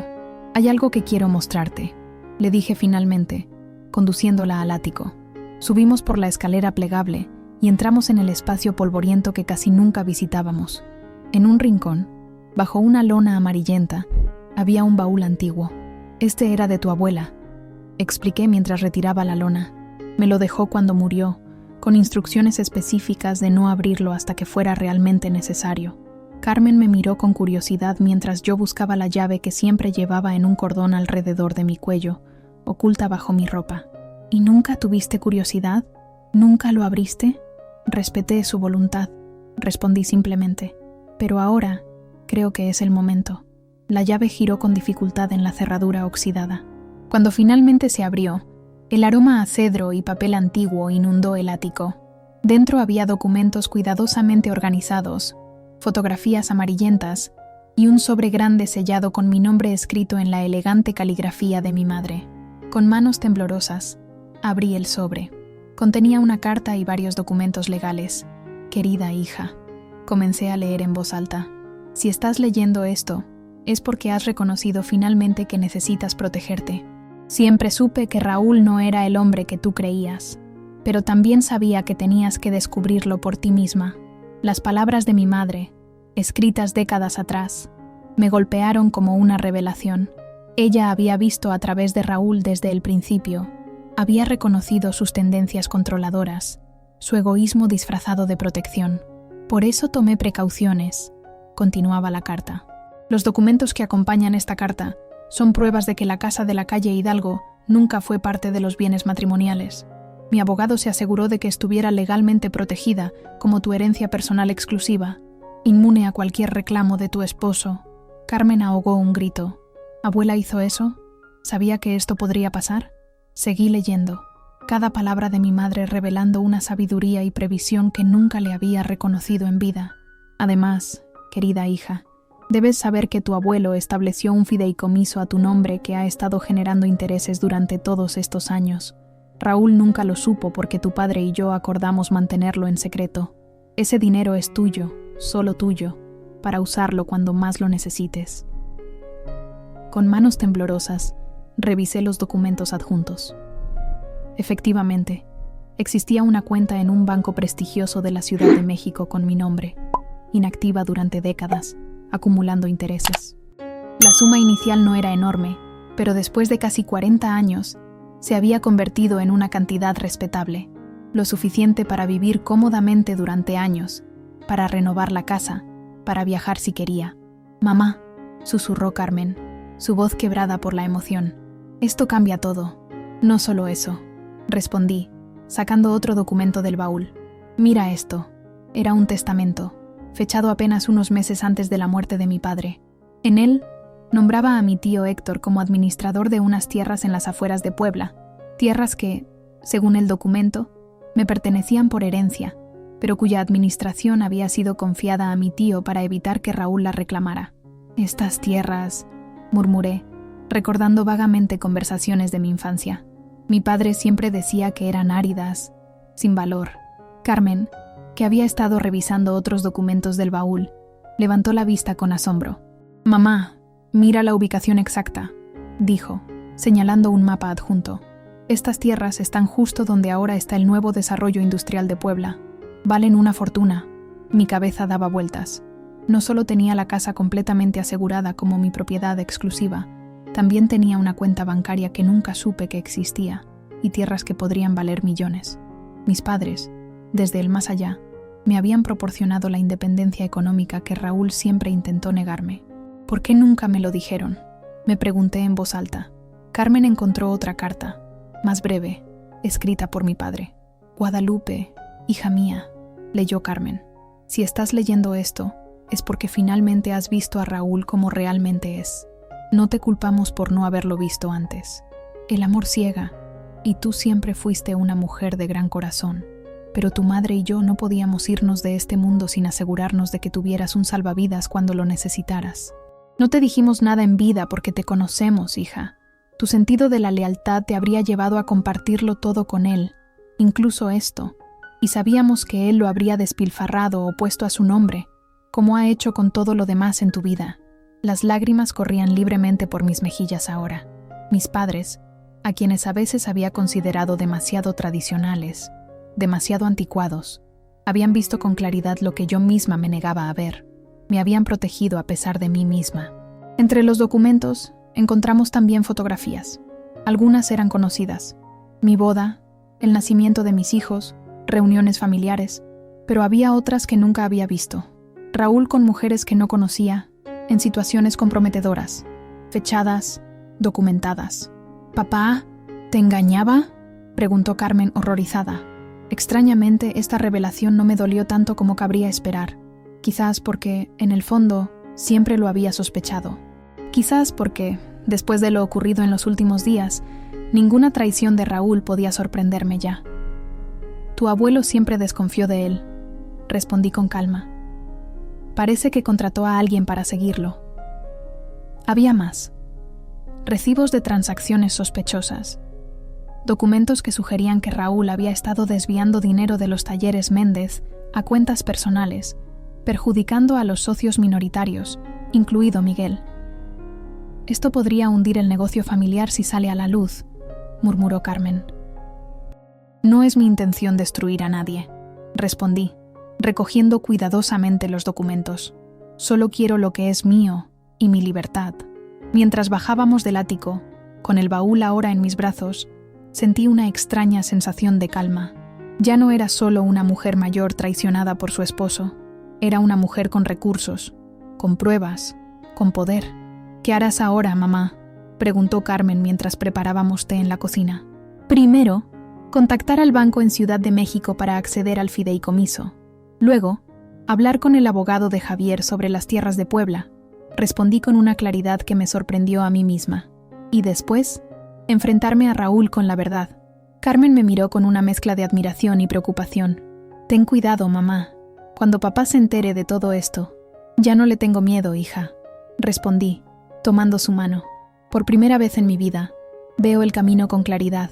«Hay algo que quiero mostrarte», le dije finalmente, conduciéndola al ático. Subimos por la escalera plegable y entramos en el espacio polvoriento que casi nunca visitábamos. En un rincón, bajo una lona amarillenta, había un baúl antiguo. «Este era de tu abuela», expliqué mientras retiraba la lona. Me lo dejó cuando murió, con instrucciones específicas de no abrirlo hasta que fuera realmente necesario. Carmen me miró con curiosidad mientras yo buscaba la llave que siempre llevaba en un cordón alrededor de mi cuello, oculta bajo mi ropa. «¿Y nunca tuviste curiosidad? ¿Nunca lo abriste?» Respeté su voluntad. respondí simplemente. Pero ahora creo que es el momento. La llave giró con dificultad en la cerradura oxidada. Cuando finalmente se abrió, el aroma a cedro y papel antiguo inundó el ático. Dentro había documentos cuidadosamente organizados, fotografías amarillentas y un sobre grande sellado con mi nombre escrito en la elegante caligrafía de mi madre. Con manos temblorosas, abrí el sobre. Contenía una carta y varios documentos legales. Querida hija, comencé a leer en voz alta. Si estás leyendo esto, es porque has reconocido finalmente que necesitas protegerte. Siempre supe que Raúl no era el hombre que tú creías, pero también sabía que tenías que descubrirlo por ti misma. Las palabras de mi madre, escritas décadas atrás, me golpearon como una revelación. Ella había visto a través de Raúl desde el principio. Había reconocido sus tendencias controladoras, su egoísmo disfrazado de protección. Por eso tomé precauciones, continuaba la carta. Los documentos que acompañan esta carta son pruebas de que la casa de la calle Hidalgo nunca fue parte de los bienes matrimoniales. Mi abogado se aseguró de que estuviera legalmente protegida como tu herencia personal exclusiva, inmune a cualquier reclamo de tu esposo. Carmen ahogó un grito. ¿Abuela hizo eso? ¿Sabía que esto podría pasar? Seguí leyendo, cada palabra de mi madre revelando una sabiduría y previsión que nunca le había reconocido en vida. Además, querida hija, debes saber que tu abuelo estableció un fideicomiso a tu nombre que ha estado generando intereses durante todos estos años. Raúl nunca lo supo porque tu padre y yo acordamos mantenerlo en secreto. Ese dinero es tuyo, solo tuyo, para usarlo cuando más lo necesites. Con manos temblorosas, revisé los documentos adjuntos. Efectivamente, existía una cuenta en un banco prestigioso de la Ciudad de México con mi nombre, inactiva durante décadas, acumulando intereses. La suma inicial no era enorme, pero después de casi 40 años, se había convertido en una cantidad respetable, lo suficiente para vivir cómodamente durante años, para renovar la casa, para viajar si quería. «Mamá», susurró Carmen, su voz quebrada por la emoción. «Esto cambia todo». «No solo eso», respondí, sacando otro documento del baúl. «Mira esto». Era un testamento, fechado apenas unos meses antes de la muerte de mi padre. En él, nombraba a mi tío Héctor como administrador de unas tierras en las afueras de Puebla, tierras que, según el documento, me pertenecían por herencia, pero cuya administración había sido confiada a mi tío para evitar que Raúl la reclamara. «Estas tierras», murmuré, recordando vagamente conversaciones de mi infancia. Mi padre siempre decía que eran áridas, sin valor. Carmen, que había estado revisando otros documentos del baúl, levantó la vista con asombro. «Mamá, mira la ubicación exacta», dijo, señalando un mapa adjunto. «Estas tierras están justo donde ahora está el nuevo desarrollo industrial de Puebla. Valen una fortuna». Mi cabeza daba vueltas. No solo tenía la casa completamente asegurada como mi propiedad exclusiva, también tenía una cuenta bancaria que nunca supe que existía y tierras que podrían valer millones. Mis padres, desde el más allá, me habían proporcionado la independencia económica que Raúl siempre intentó negarme. ¿Por qué nunca me lo dijeron?, me pregunté en voz alta. Carmen encontró otra carta, más breve, escrita por mi padre. «Guadalupe, hija mía», leyó Carmen. «Si estás leyendo esto, es porque finalmente has visto a Raúl como realmente es. No te culpamos por no haberlo visto antes. El amor ciega, y tú siempre fuiste una mujer de gran corazón. Pero tu madre y yo no podíamos irnos de este mundo sin asegurarnos de que tuvieras un salvavidas cuando lo necesitaras. No te dijimos nada en vida porque te conocemos, hija. Tu sentido de la lealtad te habría llevado a compartirlo todo con él, incluso esto, y sabíamos que él lo habría despilfarrado o puesto a su nombre, como ha hecho con todo lo demás en tu vida». Las lágrimas corrían libremente por mis mejillas ahora. Mis padres, a quienes a veces había considerado demasiado tradicionales, demasiado anticuados, habían visto con claridad lo que yo misma me negaba a ver. Me habían protegido a pesar de mí misma. Entre los documentos encontramos también fotografías. Algunas eran conocidas. Mi boda, el nacimiento de mis hijos, reuniones familiares, pero había otras que nunca había visto. Raúl con mujeres que no conocía, en situaciones comprometedoras, fechadas, documentadas. «¿Papá, te engañaba?», preguntó Carmen horrorizada. Extrañamente, esta revelación no me dolió tanto como cabría esperar. Quizás porque, en el fondo, siempre lo había sospechado. Quizás porque, después de lo ocurrido en los últimos días, ninguna traición de Raúl podía sorprenderme ya. Tu abuelo siempre desconfió de él, respondí con calma. Parece que contrató a alguien para seguirlo. Había más. Recibos de transacciones sospechosas. Documentos que sugerían que Raúl había estado desviando dinero de los talleres Méndez a cuentas personales, perjudicando a los socios minoritarios, incluido Miguel. Esto podría hundir el negocio familiar si sale a la luz, murmuró Carmen. No es mi intención destruir a nadie, respondí, recogiendo cuidadosamente los documentos. Solo quiero lo que es mío y mi libertad. Mientras bajábamos del ático, con el baúl ahora en mis brazos, sentí una extraña sensación de calma. Ya no era solo una mujer mayor traicionada por su esposo. Era una mujer con recursos, con pruebas, con poder. ¿Qué harás ahora, mamá?, preguntó Carmen mientras preparábamos té en la cocina. Primero, contactar al banco en Ciudad de México para acceder al fideicomiso. Luego, hablar con el abogado de Javier sobre las tierras de Puebla. Respondí con una claridad que me sorprendió a mí misma. Y después, enfrentarme a Raúl con la verdad. Carmen me miró con una mezcla de admiración y preocupación. Ten cuidado, mamá. Cuando papá se entere de todo esto. Ya no le tengo miedo, hija, respondí, tomando su mano. Por primera vez en mi vida, veo el camino con claridad,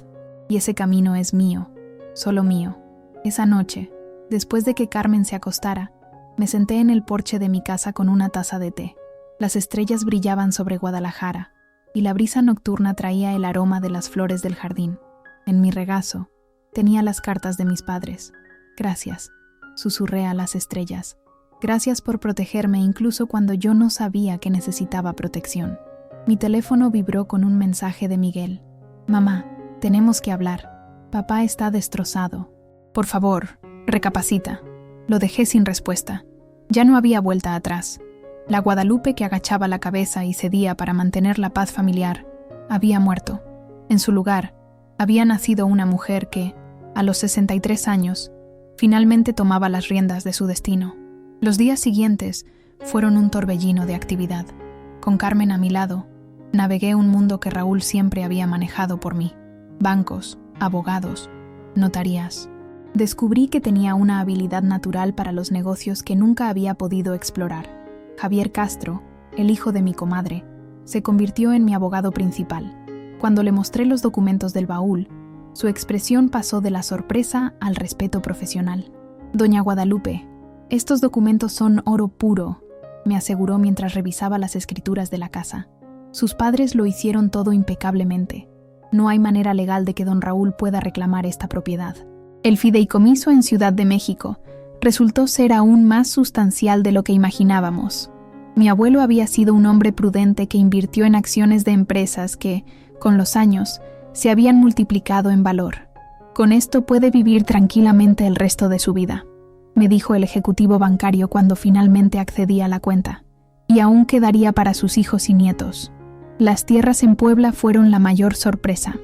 y ese camino es mío, solo mío. Esa noche, después de que Carmen se acostara, me senté en el porche de mi casa con una taza de té. Las estrellas brillaban sobre Guadalajara, y la brisa nocturna traía el aroma de las flores del jardín. En mi regazo, tenía las cartas de mis padres. Gracias, susurré a las estrellas. Gracias por protegerme incluso cuando yo no sabía que necesitaba protección. Mi teléfono vibró con un mensaje de Miguel. Mamá, tenemos que hablar. Papá está destrozado. Por favor, recapacita. Lo dejé sin respuesta. Ya no había vuelta atrás. La Guadalupe que agachaba la cabeza y cedía para mantener la paz familiar había muerto. En su lugar, había nacido una mujer que, a los 63 años, finalmente tomaba las riendas de su destino. Los días siguientes fueron un torbellino de actividad. Con Carmen a mi lado, navegué un mundo que Raúl siempre había manejado por mí. Bancos, abogados, notarías. Descubrí que tenía una habilidad natural para los negocios que nunca había podido explorar. Javier Castro, el hijo de mi comadre, se convirtió en mi abogado principal. Cuando le mostré los documentos del baúl, su expresión pasó de la sorpresa al respeto profesional. Doña Guadalupe, estos documentos son oro puro, me aseguró mientras revisaba las escrituras de la casa. Sus padres lo hicieron todo impecablemente. No hay manera legal de que don Raúl pueda reclamar esta propiedad. El fideicomiso en Ciudad de México resultó ser aún más sustancial de lo que imaginábamos. Mi abuelo había sido un hombre prudente que invirtió en acciones de empresas que, con los años, se habían multiplicado en valor. Con esto puede vivir tranquilamente el resto de su vida, me dijo el ejecutivo bancario cuando finalmente accedí a la cuenta. Y aún quedaría para sus hijos y nietos. Las tierras en Puebla fueron la mayor sorpresa.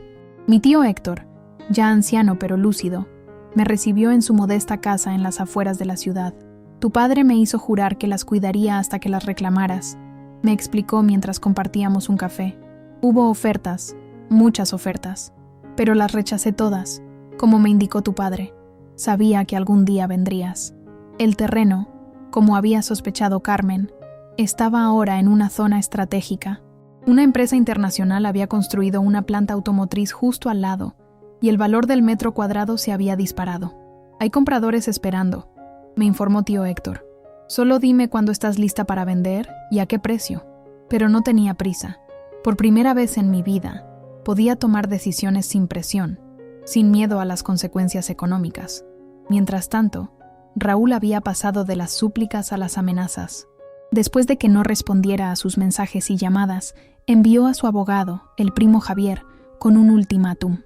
Mi tío Héctor, ya anciano pero lúcido, me recibió en su modesta casa en las afueras de la ciudad. Tu padre me hizo jurar que las cuidaría hasta que las reclamaras, me explicó mientras compartíamos un café. Hubo ofertas, muchas ofertas, pero las rechacé todas, como me indicó tu padre. Sabía que algún día vendrías. El terreno, como había sospechado Carmen, estaba ahora en una zona estratégica. Una empresa internacional había construido una planta automotriz justo al lado, y el valor del metro cuadrado se había disparado. Hay compradores esperando, me informó tío Héctor. Solo dime cuándo estás lista para vender y a qué precio. Pero no tenía prisa. Por primera vez en mi vida, podía tomar decisiones sin presión, sin miedo a las consecuencias económicas. Mientras tanto, Raúl había pasado de las súplicas a las amenazas. Después de que no respondiera a sus mensajes y llamadas, envió a su abogado, el primo Javier, con un ultimátum.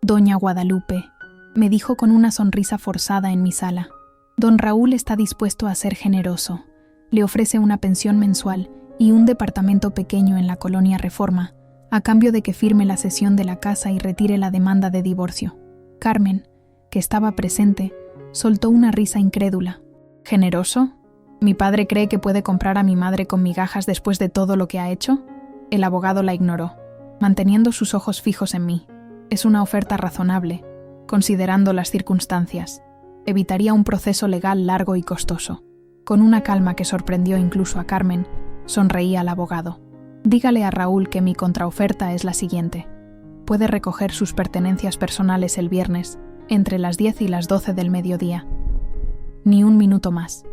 Doña Guadalupe, me dijo con una sonrisa forzada en mi sala. Don Raúl está dispuesto a ser generoso. Le ofrece una pensión mensual y un departamento pequeño en la colonia Reforma, a cambio de que firme la cesión de la casa y retire la demanda de divorcio. Carmen, que estaba presente, soltó una risa incrédula. ¿Generoso? ¿Mi padre cree que puede comprar a mi madre con migajas después de todo lo que ha hecho? El abogado la ignoró, manteniendo sus ojos fijos en mí. Es una oferta razonable, considerando las circunstancias. Evitaría un proceso legal largo y costoso. Con una calma que sorprendió incluso a Carmen, sonreía al abogado. Dígale a Raúl que mi contraoferta es la siguiente. Puede recoger sus pertenencias personales el viernes, entre las 10 y las 12 del mediodía. Ni un minuto más.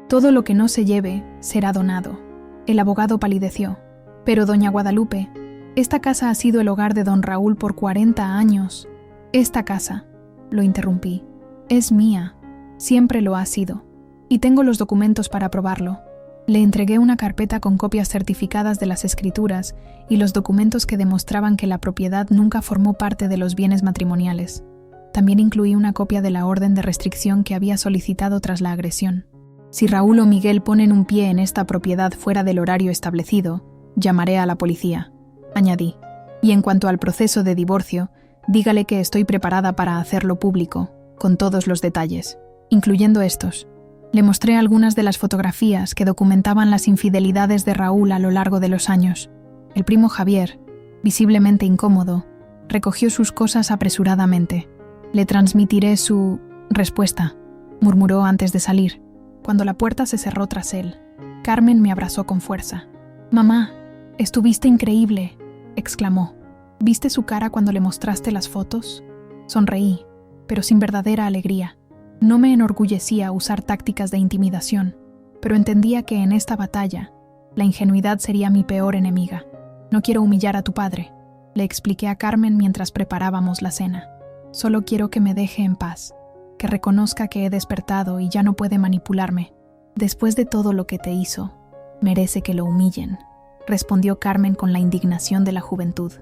Todo lo que no se lleve será donado. El abogado palideció. Pero, doña Guadalupe, esta casa ha sido el hogar de don Raúl por 40 años. Esta casa, lo interrumpí, es mía. Siempre lo ha sido. Y tengo los documentos para probarlo. Le entregué una carpeta con copias certificadas de las escrituras y los documentos que demostraban que la propiedad nunca formó parte de los bienes matrimoniales. También incluí una copia de la orden de restricción que había solicitado tras la agresión. Si Raúl o Miguel ponen un pie en esta propiedad fuera del horario establecido, llamaré a la policía, añadí. Y en cuanto al proceso de divorcio, dígale que estoy preparada para hacerlo público, con todos los detalles, incluyendo estos. Le mostré algunas de las fotografías que documentaban las infidelidades de Raúl a lo largo de los años. El primo Javier, visiblemente incómodo, recogió sus cosas apresuradamente. Le transmitiré su respuesta, murmuró antes de salir. Cuando la puerta se cerró tras él, Carmen me abrazó con fuerza. «Mamá, estuviste increíble», exclamó. «¿Viste su cara cuando le mostraste las fotos?» Sonreí, pero sin verdadera alegría. No me enorgullecía usar tácticas de intimidación, pero entendía que en esta batalla, la ingenuidad sería mi peor enemiga. «No quiero humillar a tu padre», le expliqué a Carmen mientras preparábamos la cena. «Solo quiero que me deje en paz, que reconozca que he despertado y ya no puede manipularme. Después de todo lo que te hizo, merece que lo humillen», respondió Carmen con la indignación de la juventud.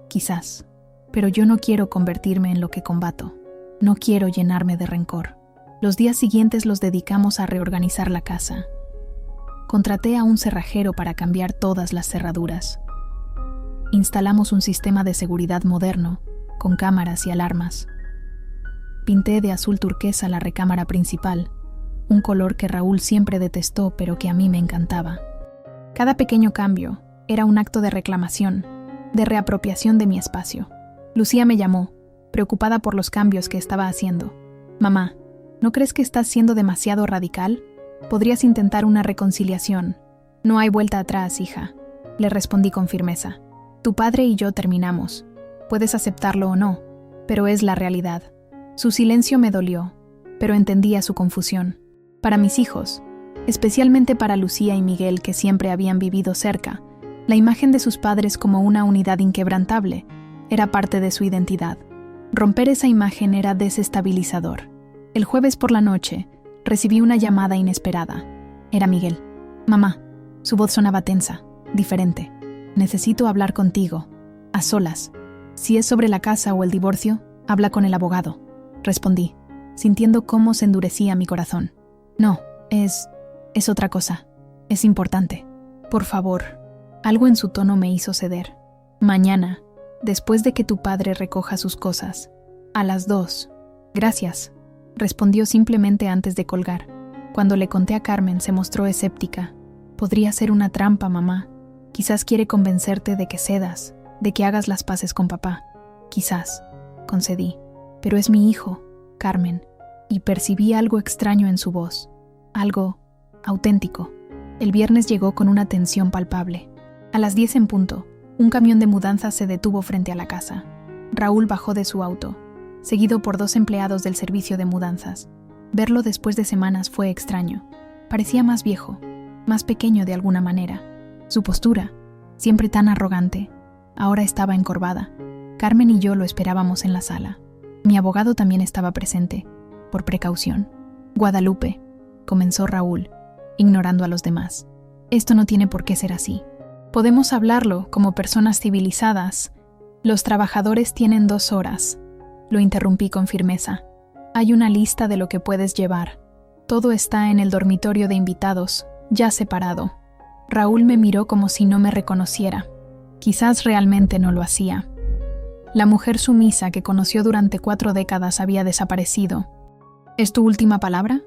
«Quizás, pero yo no quiero convertirme en lo que combato. No quiero llenarme de rencor». Los días siguientes los dedicamos a reorganizar la casa. Contraté a un cerrajero para cambiar todas las cerraduras. Instalamos un sistema de seguridad moderno, con cámaras y alarmas. Pinté de azul turquesa la recámara principal, un color que Raúl siempre detestó pero que a mí me encantaba. Cada pequeño cambio era un acto de reclamación, de reapropiación de mi espacio. Lucía me llamó, preocupada por los cambios que estaba haciendo. «Mamá, ¿no crees que estás siendo demasiado radical? Podrías intentar una reconciliación». «No hay vuelta atrás, hija», le respondí con firmeza. «Tu padre y yo terminamos. Puedes aceptarlo o no, pero es la realidad». Su silencio me dolió, pero entendía su confusión. Para mis hijos, especialmente para Lucía y Miguel, que siempre habían vivido cerca, la imagen de sus padres como una unidad inquebrantable era parte de su identidad. Romper esa imagen era desestabilizador. El jueves por la noche, recibí una llamada inesperada. Era Miguel. «Mamá», su voz sonaba tensa, diferente. «Necesito hablar contigo, a solas. Si es sobre la casa o el divorcio, habla con el abogado», respondí, sintiendo cómo se endurecía mi corazón. «No, es otra cosa. Es importante. Por favor». Algo en su tono me hizo ceder. «Mañana, después de que tu padre recoja sus cosas. A las 2. «Gracias», respondió simplemente antes de colgar. Cuando le conté a Carmen, se mostró escéptica. «Podría ser una trampa, mamá. Quizás quiere convencerte de que cedas, de que hagas las paces con papá». «Quizás», concedí. «Pero es mi hijo, Carmen», y percibí algo extraño en su voz. Algo auténtico. El viernes llegó con una tensión palpable. A las 10 en punto, un camión de mudanzas se detuvo frente a la casa. Raúl bajó de su auto, seguido por 2 empleados del servicio de mudanzas. Verlo después de semanas fue extraño. Parecía más viejo, más pequeño de alguna manera. Su postura, siempre tan arrogante, ahora estaba encorvada. Carmen y yo lo esperábamos en la sala. Mi abogado también estaba presente, por precaución. «Guadalupe», comenzó Raúl, ignorando a los demás. «Esto no tiene por qué ser así. Podemos hablarlo como personas civilizadas. Los trabajadores tienen 2 horas. Lo interrumpí con firmeza. «Hay una lista de lo que puedes llevar. Todo está en el dormitorio de invitados, ya separado». Raúl me miró como si no me reconociera. Quizás realmente no lo hacía. La mujer sumisa que conoció durante 4 décadas había desaparecido. ¿Es tu última palabra?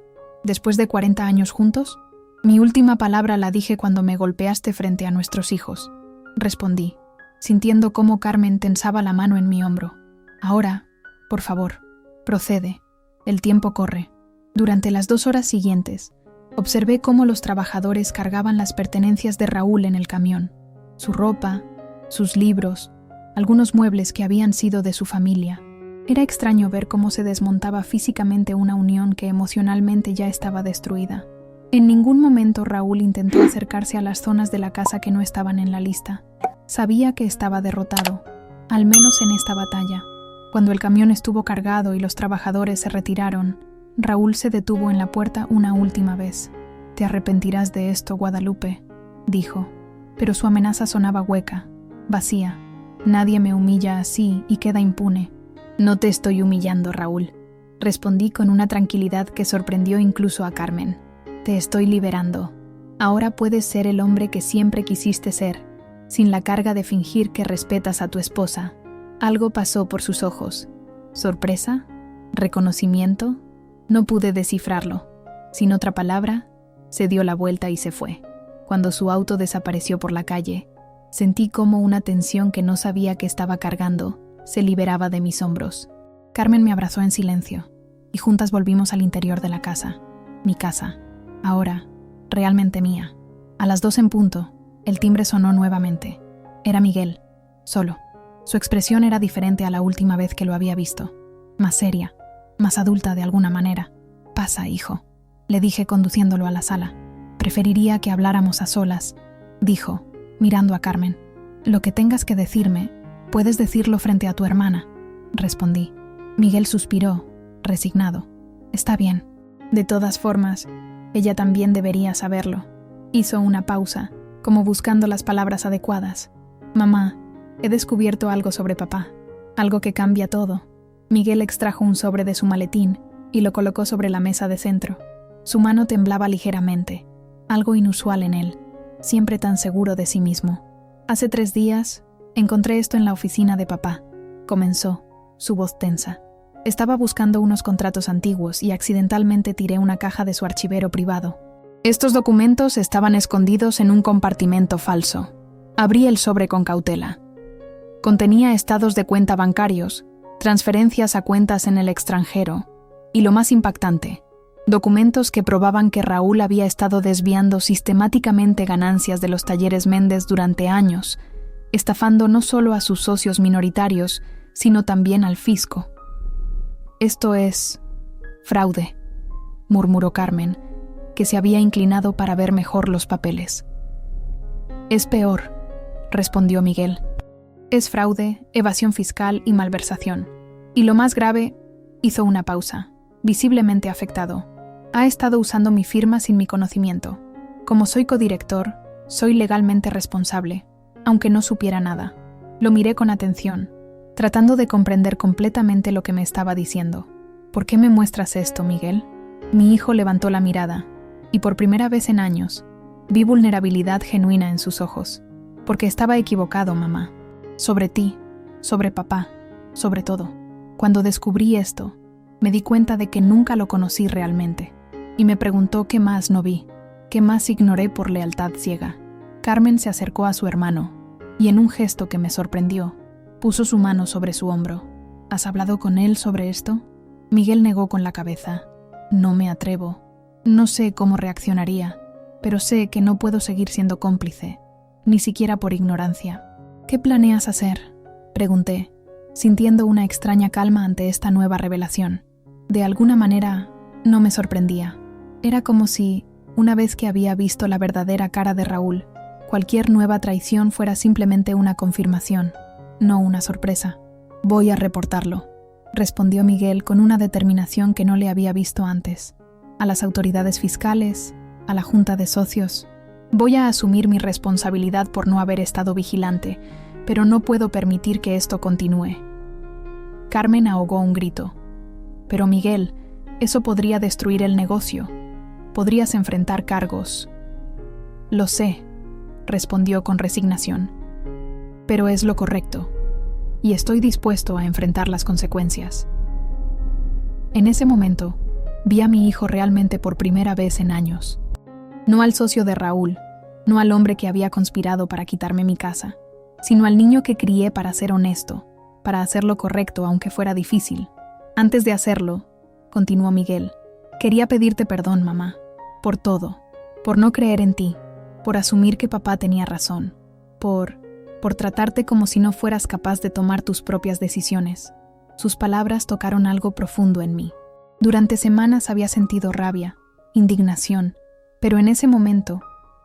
¿Después de 40 años juntos? Mi última palabra la dije cuando me golpeaste frente a nuestros hijos, respondí, sintiendo cómo Carmen tensaba la mano en mi hombro. Ahora, por favor, procede. El tiempo corre. Durante las 2 horas siguientes, observé cómo los trabajadores cargaban las pertenencias de Raúl en el camión, su ropa, sus libros, algunos muebles que habían sido de su familia. Era extraño ver cómo se desmontaba físicamente una unión que emocionalmente ya estaba destruida. En ningún momento Raúl intentó acercarse a las zonas de la casa que no estaban en la lista. Sabía que estaba derrotado, al menos en esta batalla. Cuando el camión estuvo cargado y los trabajadores se retiraron, Raúl se detuvo en la puerta una última vez. «Te arrepentirás de esto, Guadalupe», dijo, pero su amenaza sonaba hueca, vacía. «Nadie me humilla así y queda impune». «No te estoy humillando, Raúl», respondí con una tranquilidad que sorprendió incluso a Carmen. «Te estoy liberando. Ahora puedes ser el hombre que siempre quisiste ser, sin la carga de fingir que respetas a tu esposa». Algo pasó por sus ojos. ¿Sorpresa? ¿Reconocimiento? No pude descifrarlo. Sin otra palabra, se dio la vuelta y se fue. Cuando su auto desapareció por la calle, sentí como una tensión que no sabía que estaba cargando se liberaba de mis hombros. Carmen me abrazó en silencio, y juntas volvimos al interior de la casa. Mi casa, ahora, realmente mía. A las 2 en punto, el timbre sonó nuevamente. Era Miguel, solo. Su expresión era diferente a la última vez que lo había visto. Más seria, más adulta de alguna manera. «Pasa, hijo», le dije conduciéndolo a la sala. «Preferiría que habláramos a solas», dijo, mirando a Carmen. «Lo que tengas que decirme, puedes decirlo frente a tu hermana», respondí. Miguel suspiró, resignado. «Está bien. De todas formas, ella también debería saberlo». Hizo una pausa, como buscando las palabras adecuadas. «Mamá, he descubierto algo sobre papá, algo que cambia todo». Miguel extrajo un sobre de su maletín y lo colocó sobre la mesa de centro. Su mano temblaba ligeramente, algo inusual en él, siempre tan seguro de sí mismo. «Hace 3 días, encontré esto en la oficina de papá», comenzó, su voz tensa. «Estaba buscando unos contratos antiguos y accidentalmente tiré una caja de su archivero privado. Estos documentos estaban escondidos en un compartimento falso. Abrí el sobre con cautela. Contenía estados de cuenta bancarios, transferencias a cuentas en el extranjero y, lo más impactante, documentos que probaban que Raúl había estado desviando sistemáticamente ganancias de los talleres Méndez durante años, estafando no solo a sus socios minoritarios, sino también al fisco. «Esto es fraude», murmuró Carmen, que se había inclinado para ver mejor los papeles. «Es peor», respondió Miguel. «Es fraude, evasión fiscal y malversación. Y lo más grave», hizo una pausa, visiblemente afectado. «Ha estado usando mi firma sin mi conocimiento. Como soy codirector, soy legalmente responsable, aunque no supiera nada». Lo miré con atención, tratando de comprender completamente lo que me estaba diciendo. «¿Por qué me muestras esto, Miguel?». Mi hijo levantó la mirada, y por primera vez en años, vi vulnerabilidad genuina en sus ojos. «Porque estaba equivocado, mamá. Sobre ti, sobre papá, sobre todo. Cuando descubrí esto, me di cuenta de que nunca lo conocí realmente, y me preguntó qué más no vi, qué más ignoré por lealtad ciega». Carmen se acercó a su hermano, y en un gesto que me sorprendió, puso su mano sobre su hombro. «¿Has hablado con él sobre esto?». Miguel negó con la cabeza. «No me atrevo. No sé cómo reaccionaría, pero sé que no puedo seguir siendo cómplice, ni siquiera por ignorancia». «¿Qué planeas hacer?», pregunté, sintiendo una extraña calma ante esta nueva revelación. De alguna manera, no me sorprendía. Era como si, una vez que había visto la verdadera cara de Raúl, cualquier nueva traición fuera simplemente una confirmación, no una sorpresa. «Voy a reportarlo», respondió Miguel con una determinación que no le había visto antes. «A las autoridades fiscales, a la junta de socios. Voy a asumir mi responsabilidad por no haber estado vigilante, pero no puedo permitir que esto continúe». Carmen ahogó un grito. «Pero Miguel, eso podría destruir el negocio. Podrías enfrentar cargos». «Lo sé», respondió con resignación. «Pero es lo correcto. y estoy dispuesto a enfrentar las consecuencias. En ese momento, vi a mi hijo realmente por primera vez en años. No al socio de Raúl, no al hombre que había conspirado para quitarme mi casa, sino al niño que crié para ser honesto, para hacer lo correcto aunque fuera difícil. Antes de hacerlo, continuó Miguel, quería pedirte perdón, mamá, por todo, por no creer en ti, por asumir que papá tenía razón, por tratarte como si no fueras capaz de tomar tus propias decisiones. Sus palabras tocaron algo profundo en mí. Durante semanas había sentido rabia, indignación, pero en ese momento,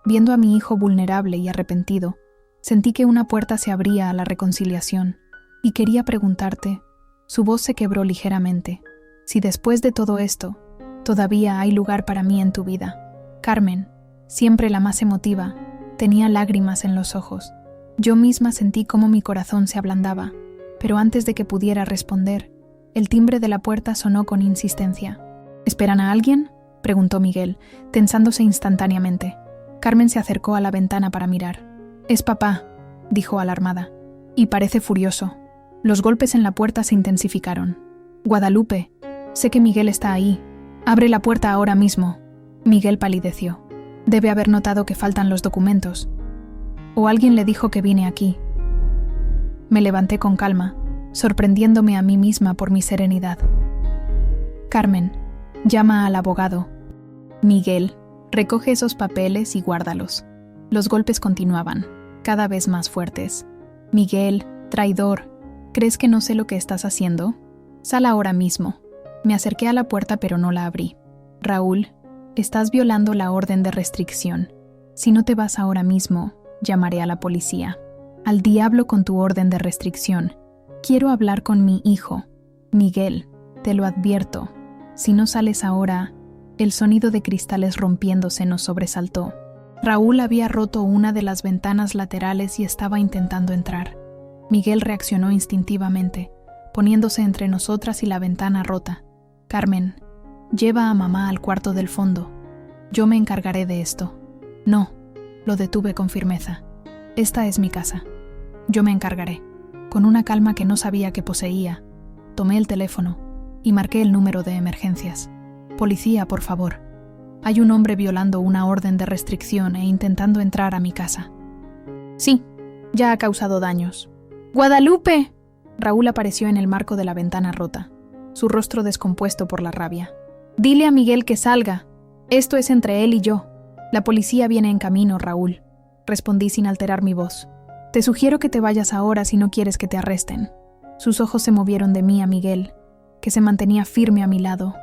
viendo a mi hijo vulnerable y arrepentido, sentí que una puerta se abría a la reconciliación, y quería preguntarte, su voz se quebró ligeramente, si después de todo esto, todavía hay lugar para mí en tu vida. Carmen, siempre la más emotiva, tenía lágrimas en los ojos. Yo misma sentí cómo mi corazón se ablandaba, pero antes de que pudiera responder, el timbre de la puerta sonó con insistencia. ¿Esperan a alguien?, preguntó Miguel, tensándose instantáneamente. Carmen se acercó a la ventana para mirar. «Es papá», dijo alarmada, y parece furioso. Los golpes en la puerta se intensificaron. «Guadalupe, sé que Miguel está ahí. Abre la puerta ahora mismo». Miguel palideció. Debe haber notado que faltan los documentos. O alguien le dijo que vine aquí. Me levanté con calma, sorprendiéndome a mí misma por mi serenidad. «Carmen, llama al abogado». «Miguel, recoge esos papeles y guárdalos». Los golpes continuaban, cada vez más fuertes. «Miguel, traidor, ¿crees que no sé lo que estás haciendo? Sal ahora mismo». Me acerqué a la puerta pero no la abrí. «Raúl, estás violando la orden de restricción. Si no te vas ahora mismo, llamaré a la policía». «Al diablo con tu orden de restricción. Quiero hablar con mi hijo. Miguel, te lo advierto. Si no sales ahora». El sonido de cristales rompiéndose nos sobresaltó. Raúl había roto una de las ventanas laterales y estaba intentando entrar. Miguel reaccionó instintivamente, poniéndose entre nosotras y la ventana rota. «Carmen, lleva a mamá al cuarto del fondo. Yo me encargaré de esto». «No», lo detuve con firmeza. «Esta es mi casa. Yo me encargaré». Con una calma que no sabía que poseía, tomé el teléfono y marqué el número de emergencias. «Policía, por favor. Hay un hombre violando una orden de restricción e intentando entrar a mi casa». «Sí, ya ha causado daños». «¡Guadalupe!». Raúl apareció en el marco de la ventana rota, su rostro descompuesto por la rabia. «Dile a Miguel que salga. Esto es entre él y yo. La policía viene en camino, Raúl», respondí sin alterar mi voz. «Te sugiero que te vayas ahora si no quieres que te arresten». Sus ojos se movieron de mí a Miguel, que se mantenía firme a mi lado.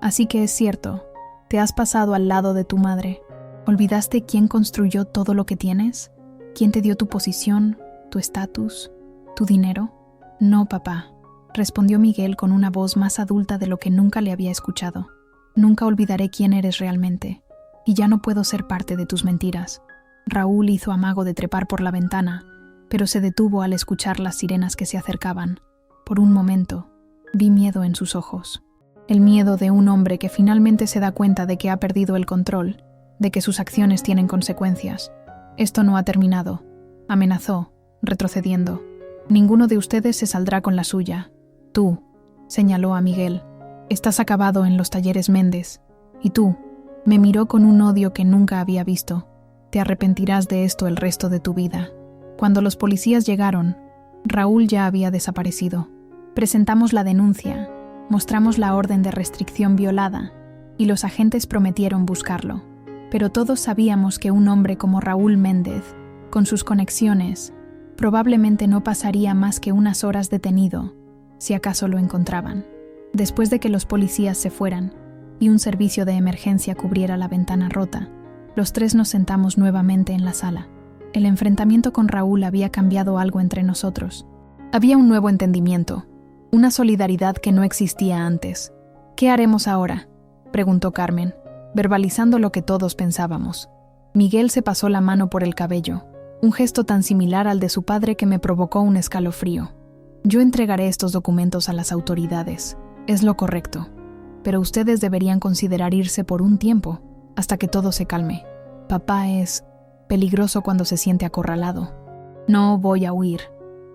«Así que es cierto, te has pasado al lado de tu madre. ¿Olvidaste quién construyó todo lo que tienes? ¿Quién te dio tu posición, tu estatus, tu dinero?» «No, papá», respondió Miguel con una voz más adulta de lo que nunca le había escuchado. «Nunca olvidaré quién eres realmente, y ya no puedo ser parte de tus mentiras». Raúl hizo amago de trepar por la ventana, pero se detuvo al escuchar las sirenas que se acercaban. Por un momento, vi miedo en sus ojos. El miedo de un hombre que finalmente se da cuenta de que ha perdido el control, de que sus acciones tienen consecuencias. «Esto no ha terminado», amenazó, retrocediendo. «Ninguno de ustedes se saldrá con la suya. Tú», señaló a Miguel, «estás acabado en los talleres Méndez. Y tú», me miró con un odio que nunca había visto, «te arrepentirás de esto el resto de tu vida». Cuando los policías llegaron, Raúl ya había desaparecido. Presentamos la denuncia, mostramos la orden de restricción violada, y los agentes prometieron buscarlo. Pero todos sabíamos que un hombre como Raúl Méndez, con sus conexiones, probablemente no pasaría más que unas horas detenido, si acaso lo encontraban. Después de que los policías se fueran y un servicio de emergencia cubriera la ventana rota, los tres nos sentamos nuevamente en la sala. El enfrentamiento con Raúl había cambiado algo entre nosotros. Había un nuevo entendimiento, una solidaridad que no existía antes. «¿Qué haremos ahora?», preguntó Carmen, verbalizando lo que todos pensábamos. Miguel se pasó la mano por el cabello, un gesto tan similar al de su padre que me provocó un escalofrío. «Yo entregaré estos documentos a las autoridades. Es lo correcto. Pero ustedes deberían considerar irse por un tiempo, hasta que todo se calme. Papá es peligroso cuando se siente acorralado». «No voy a huir»,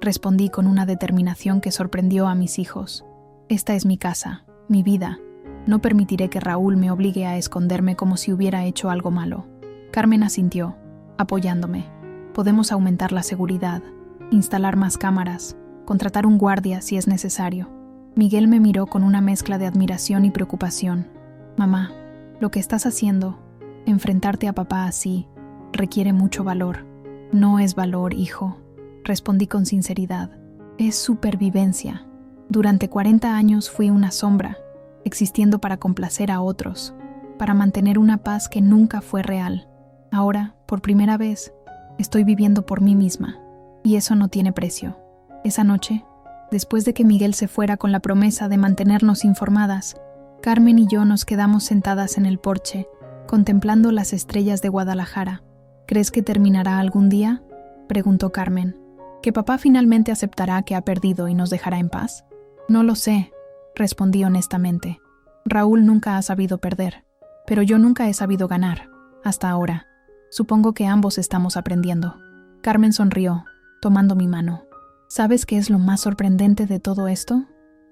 respondí con una determinación que sorprendió a mis hijos. Esta es mi casa, mi vida. No permitiré que Raúl me obligue a esconderme como si hubiera hecho algo malo. Carmen asintió, apoyándome. Podemos aumentar la seguridad, instalar más cámaras, contratar un guardia si es necesario. Miguel me miró con una mezcla de admiración y preocupación. Mamá, lo que estás haciendo, enfrentarte a papá así, requiere mucho valor. No es valor, hijo, respondí con sinceridad. Es supervivencia. Durante 40 años fui una sombra, existiendo para complacer a otros, para mantener una paz que nunca fue real. Ahora, por primera vez, estoy viviendo por mí misma, y eso no tiene precio. Esa noche, después de que Miguel se fuera con la promesa de mantenernos informadas, Carmen y yo nos quedamos sentadas en el porche, contemplando las estrellas de Guadalajara. ¿Crees que terminará algún día?, preguntó Carmen. ¿Que papá finalmente aceptará que ha perdido y nos dejará en paz? No lo sé, respondí honestamente. Raúl nunca ha sabido perder, pero yo nunca he sabido ganar, hasta ahora. Supongo que ambos estamos aprendiendo. Carmen sonrió, tomando mi mano. ¿Sabes qué es lo más sorprendente de todo esto?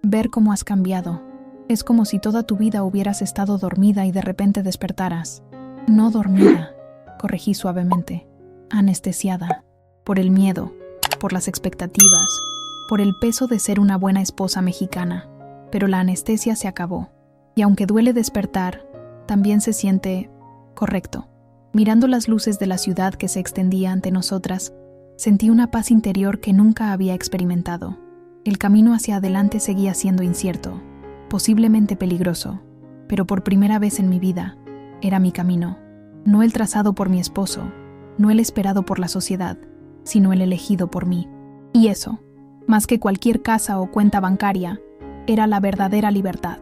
Ver cómo has cambiado. Es como si toda tu vida hubieras estado dormida y de repente despertaras. No dormida, corregí suavemente. Anestesiada. Por el miedo, por las expectativas, por el peso de ser una buena esposa mexicana. Pero la anestesia se acabó. Y aunque duele despertar, también se siente correcto. Mirando las luces de la ciudad que se extendía ante nosotras, sentí una paz interior que nunca había experimentado. El camino hacia adelante seguía siendo incierto, posiblemente peligroso, pero por primera vez en mi vida, era mi camino. No el trazado por mi esposo, no el esperado por la sociedad, sino el elegido por mí. Y eso, más que cualquier casa o cuenta bancaria, era la verdadera libertad.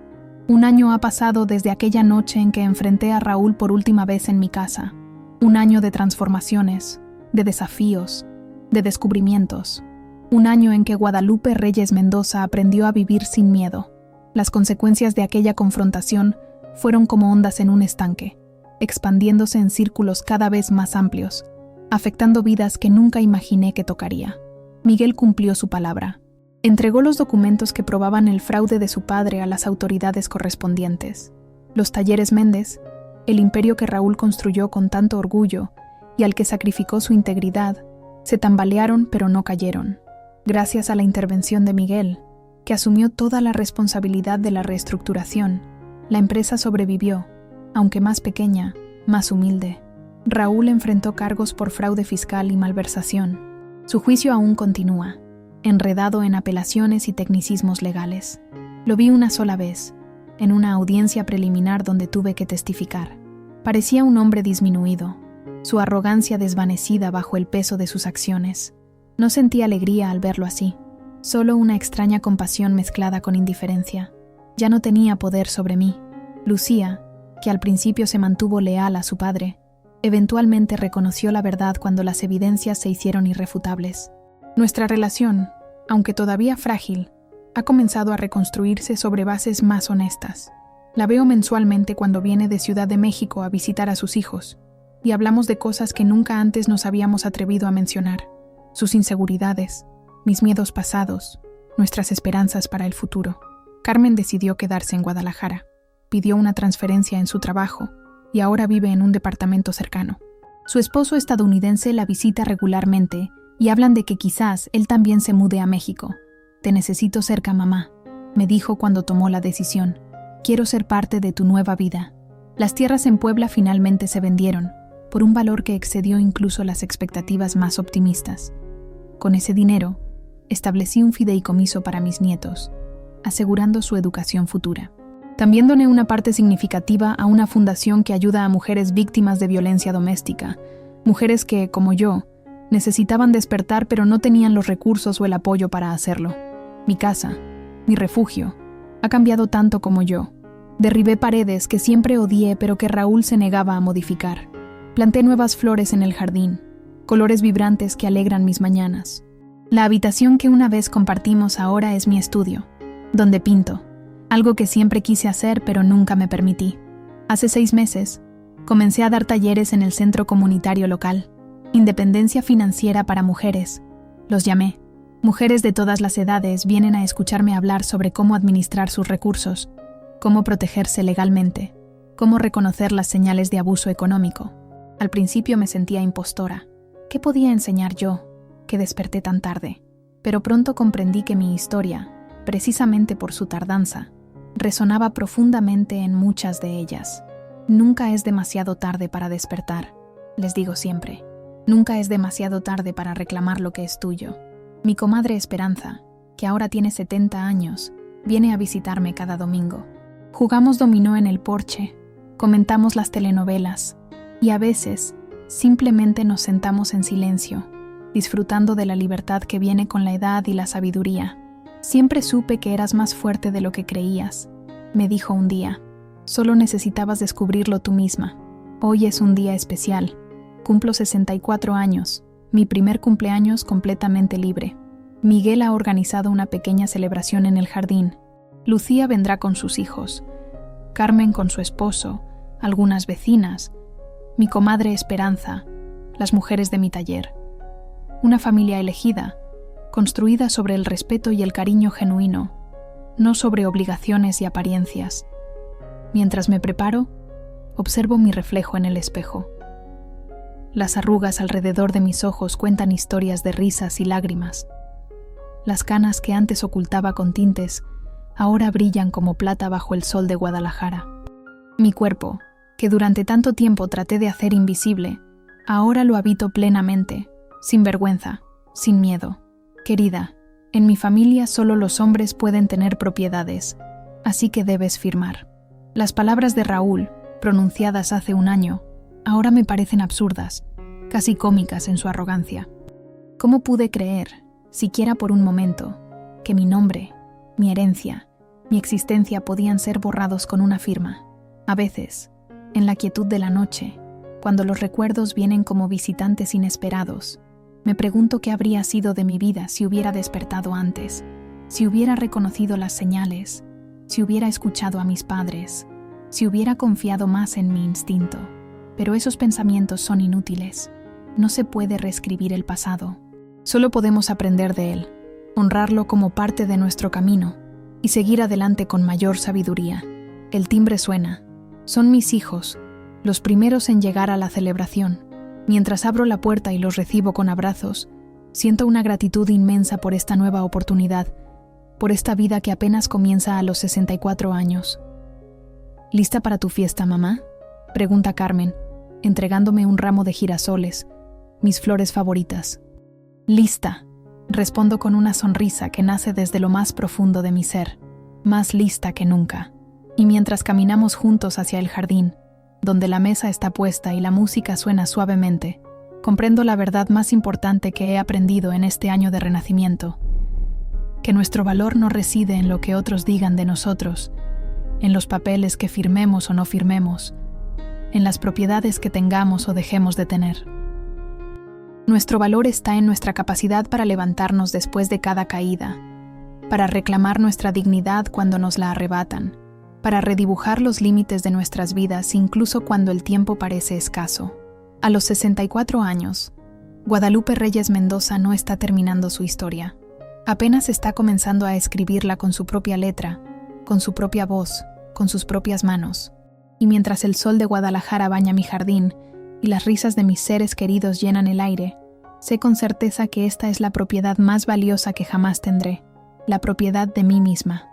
1 año ha pasado desde aquella noche en que enfrenté a Raúl por última vez en mi casa. 1 año de transformaciones, de desafíos, de descubrimientos. 1 año en que Guadalupe Reyes Mendoza aprendió a vivir sin miedo. Las consecuencias de aquella confrontación fueron como ondas en un estanque, expandiéndose en círculos cada vez más amplios, afectando vidas que nunca imaginé que tocaría. Miguel cumplió su palabra. Entregó los documentos que probaban el fraude de su padre a las autoridades correspondientes. Los talleres Méndez, el imperio que Raúl construyó con tanto orgullo y al que sacrificó su integridad, se tambalearon pero no cayeron. Gracias a la intervención de Miguel, que asumió toda la responsabilidad de la reestructuración, la empresa sobrevivió, aunque más pequeña, más humilde. Raúl enfrentó cargos por fraude fiscal y malversación. Su juicio aún continúa, enredado en apelaciones y tecnicismos legales. Lo vi una sola vez, en una audiencia preliminar donde tuve que testificar. Parecía un hombre disminuido, su arrogancia desvanecida bajo el peso de sus acciones. No sentí alegría al verlo así, solo una extraña compasión mezclada con indiferencia. Ya no tenía poder sobre mí. Lucía, que al principio se mantuvo leal a su padre, eventualmente reconoció la verdad cuando las evidencias se hicieron irrefutables. Nuestra relación, aunque todavía frágil, ha comenzado a reconstruirse sobre bases más honestas. La veo mensualmente cuando viene de Ciudad de México a visitar a sus hijos, y hablamos de cosas que nunca antes nos habíamos atrevido a mencionar. Sus inseguridades, mis miedos pasados, nuestras esperanzas para el futuro. Carmen decidió quedarse en Guadalajara. Pidió una transferencia en su trabajo y ahora vive en un departamento cercano. Su esposo estadounidense la visita regularmente y hablan de que quizás él también se mude a México. «Te necesito cerca, mamá», me dijo cuando tomó la decisión. «Quiero ser parte de tu nueva vida». Las tierras en Puebla finalmente se vendieron, por un valor que excedió incluso las expectativas más optimistas. Con ese dinero, establecí un fideicomiso para mis nietos, asegurando su educación futura. También doné una parte significativa a una fundación que ayuda a mujeres víctimas de violencia doméstica, mujeres que, como yo, necesitaban despertar pero no tenían los recursos o el apoyo para hacerlo. Mi casa, mi refugio, ha cambiado tanto como yo. Derribé paredes que siempre odié pero que Raúl se negaba a modificar. Planté nuevas flores en el jardín, colores vibrantes que alegran mis mañanas. La habitación que una vez compartimos ahora es mi estudio, donde pinto, algo que siempre quise hacer pero nunca me permití. Hace 6 meses, comencé a dar talleres en el centro comunitario local, Independencia Financiera para Mujeres, los llamé. Mujeres de todas las edades vienen a escucharme hablar sobre cómo administrar sus recursos, cómo protegerse legalmente, cómo reconocer las señales de abuso económico. Al principio me sentía impostora. ¿Qué podía enseñar yo, que desperté tan tarde? Pero pronto comprendí que mi historia, precisamente por su tardanza, resonaba profundamente en muchas de ellas. Nunca es demasiado tarde para despertar, les digo siempre. Nunca es demasiado tarde para reclamar lo que es tuyo. Mi comadre Esperanza, que ahora tiene 70 años, viene a visitarme cada domingo. Jugamos dominó en el porche, comentamos las telenovelas y a veces simplemente nos sentamos en silencio, disfrutando de la libertad que viene con la edad y la sabiduría. Siempre supe que eras más fuerte de lo que creías, me dijo un día. Solo necesitabas descubrirlo tú misma. Hoy es un día especial. Cumplo 64 años, mi primer cumpleaños completamente libre. Miguel ha organizado una pequeña celebración en el jardín. Lucía vendrá con sus hijos, Carmen con su esposo, algunas vecinas, mi comadre Esperanza, las mujeres de mi taller. Una familia elegida, construida sobre el respeto y el cariño genuino, no sobre obligaciones y apariencias. Mientras me preparo, observo mi reflejo en el espejo. Las arrugas alrededor de mis ojos cuentan historias de risas y lágrimas. Las canas que antes ocultaba con tintes, ahora brillan como plata bajo el sol de Guadalajara. Mi cuerpo, que durante tanto tiempo traté de hacer invisible, ahora lo habito plenamente, sin vergüenza, sin miedo. Querida, en mi familia solo los hombres pueden tener propiedades, así que debes firmar. Las palabras de Raúl, pronunciadas hace un año, ahora me parecen absurdas, casi cómicas en su arrogancia. ¿Cómo pude creer, siquiera por un momento, que mi nombre, mi herencia, mi existencia podían ser borrados con una firma? A veces, en la quietud de la noche, cuando los recuerdos vienen como visitantes inesperados, me pregunto qué habría sido de mi vida si hubiera despertado antes, si hubiera reconocido las señales, si hubiera escuchado a mis padres, si hubiera confiado más en mi instinto. Pero esos pensamientos son inútiles. No se puede reescribir el pasado. Solo podemos aprender de él, honrarlo como parte de nuestro camino y seguir adelante con mayor sabiduría. El timbre suena. Son mis hijos, los primeros en llegar a la celebración. Mientras abro la puerta y los recibo con abrazos, siento una gratitud inmensa por esta nueva oportunidad, por esta vida que apenas comienza a los 64 años. ¿Lista para tu fiesta, mamá?, pregunta Carmen, entregándome un ramo de girasoles, mis flores favoritas. Lista, respondo con una sonrisa que nace desde lo más profundo de mi ser, más lista que nunca. Y mientras caminamos juntos hacia el jardín, donde la mesa está puesta y la música suena suavemente, comprendo la verdad más importante que he aprendido en este año de renacimiento: que nuestro valor no reside en lo que otros digan de nosotros, en los papeles que firmemos o no firmemos, en las propiedades que tengamos o dejemos de tener. Nuestro valor está en nuestra capacidad para levantarnos después de cada caída, para reclamar nuestra dignidad cuando nos la arrebatan, para redibujar los límites de nuestras vidas incluso cuando el tiempo parece escaso. A los 64 años, Guadalupe Reyes Mendoza no está terminando su historia. Apenas está comenzando a escribirla con su propia letra, con su propia voz, con sus propias manos. Y mientras el sol de Guadalajara baña mi jardín y las risas de mis seres queridos llenan el aire, sé con certeza que esta es la propiedad más valiosa que jamás tendré, la propiedad de mí misma.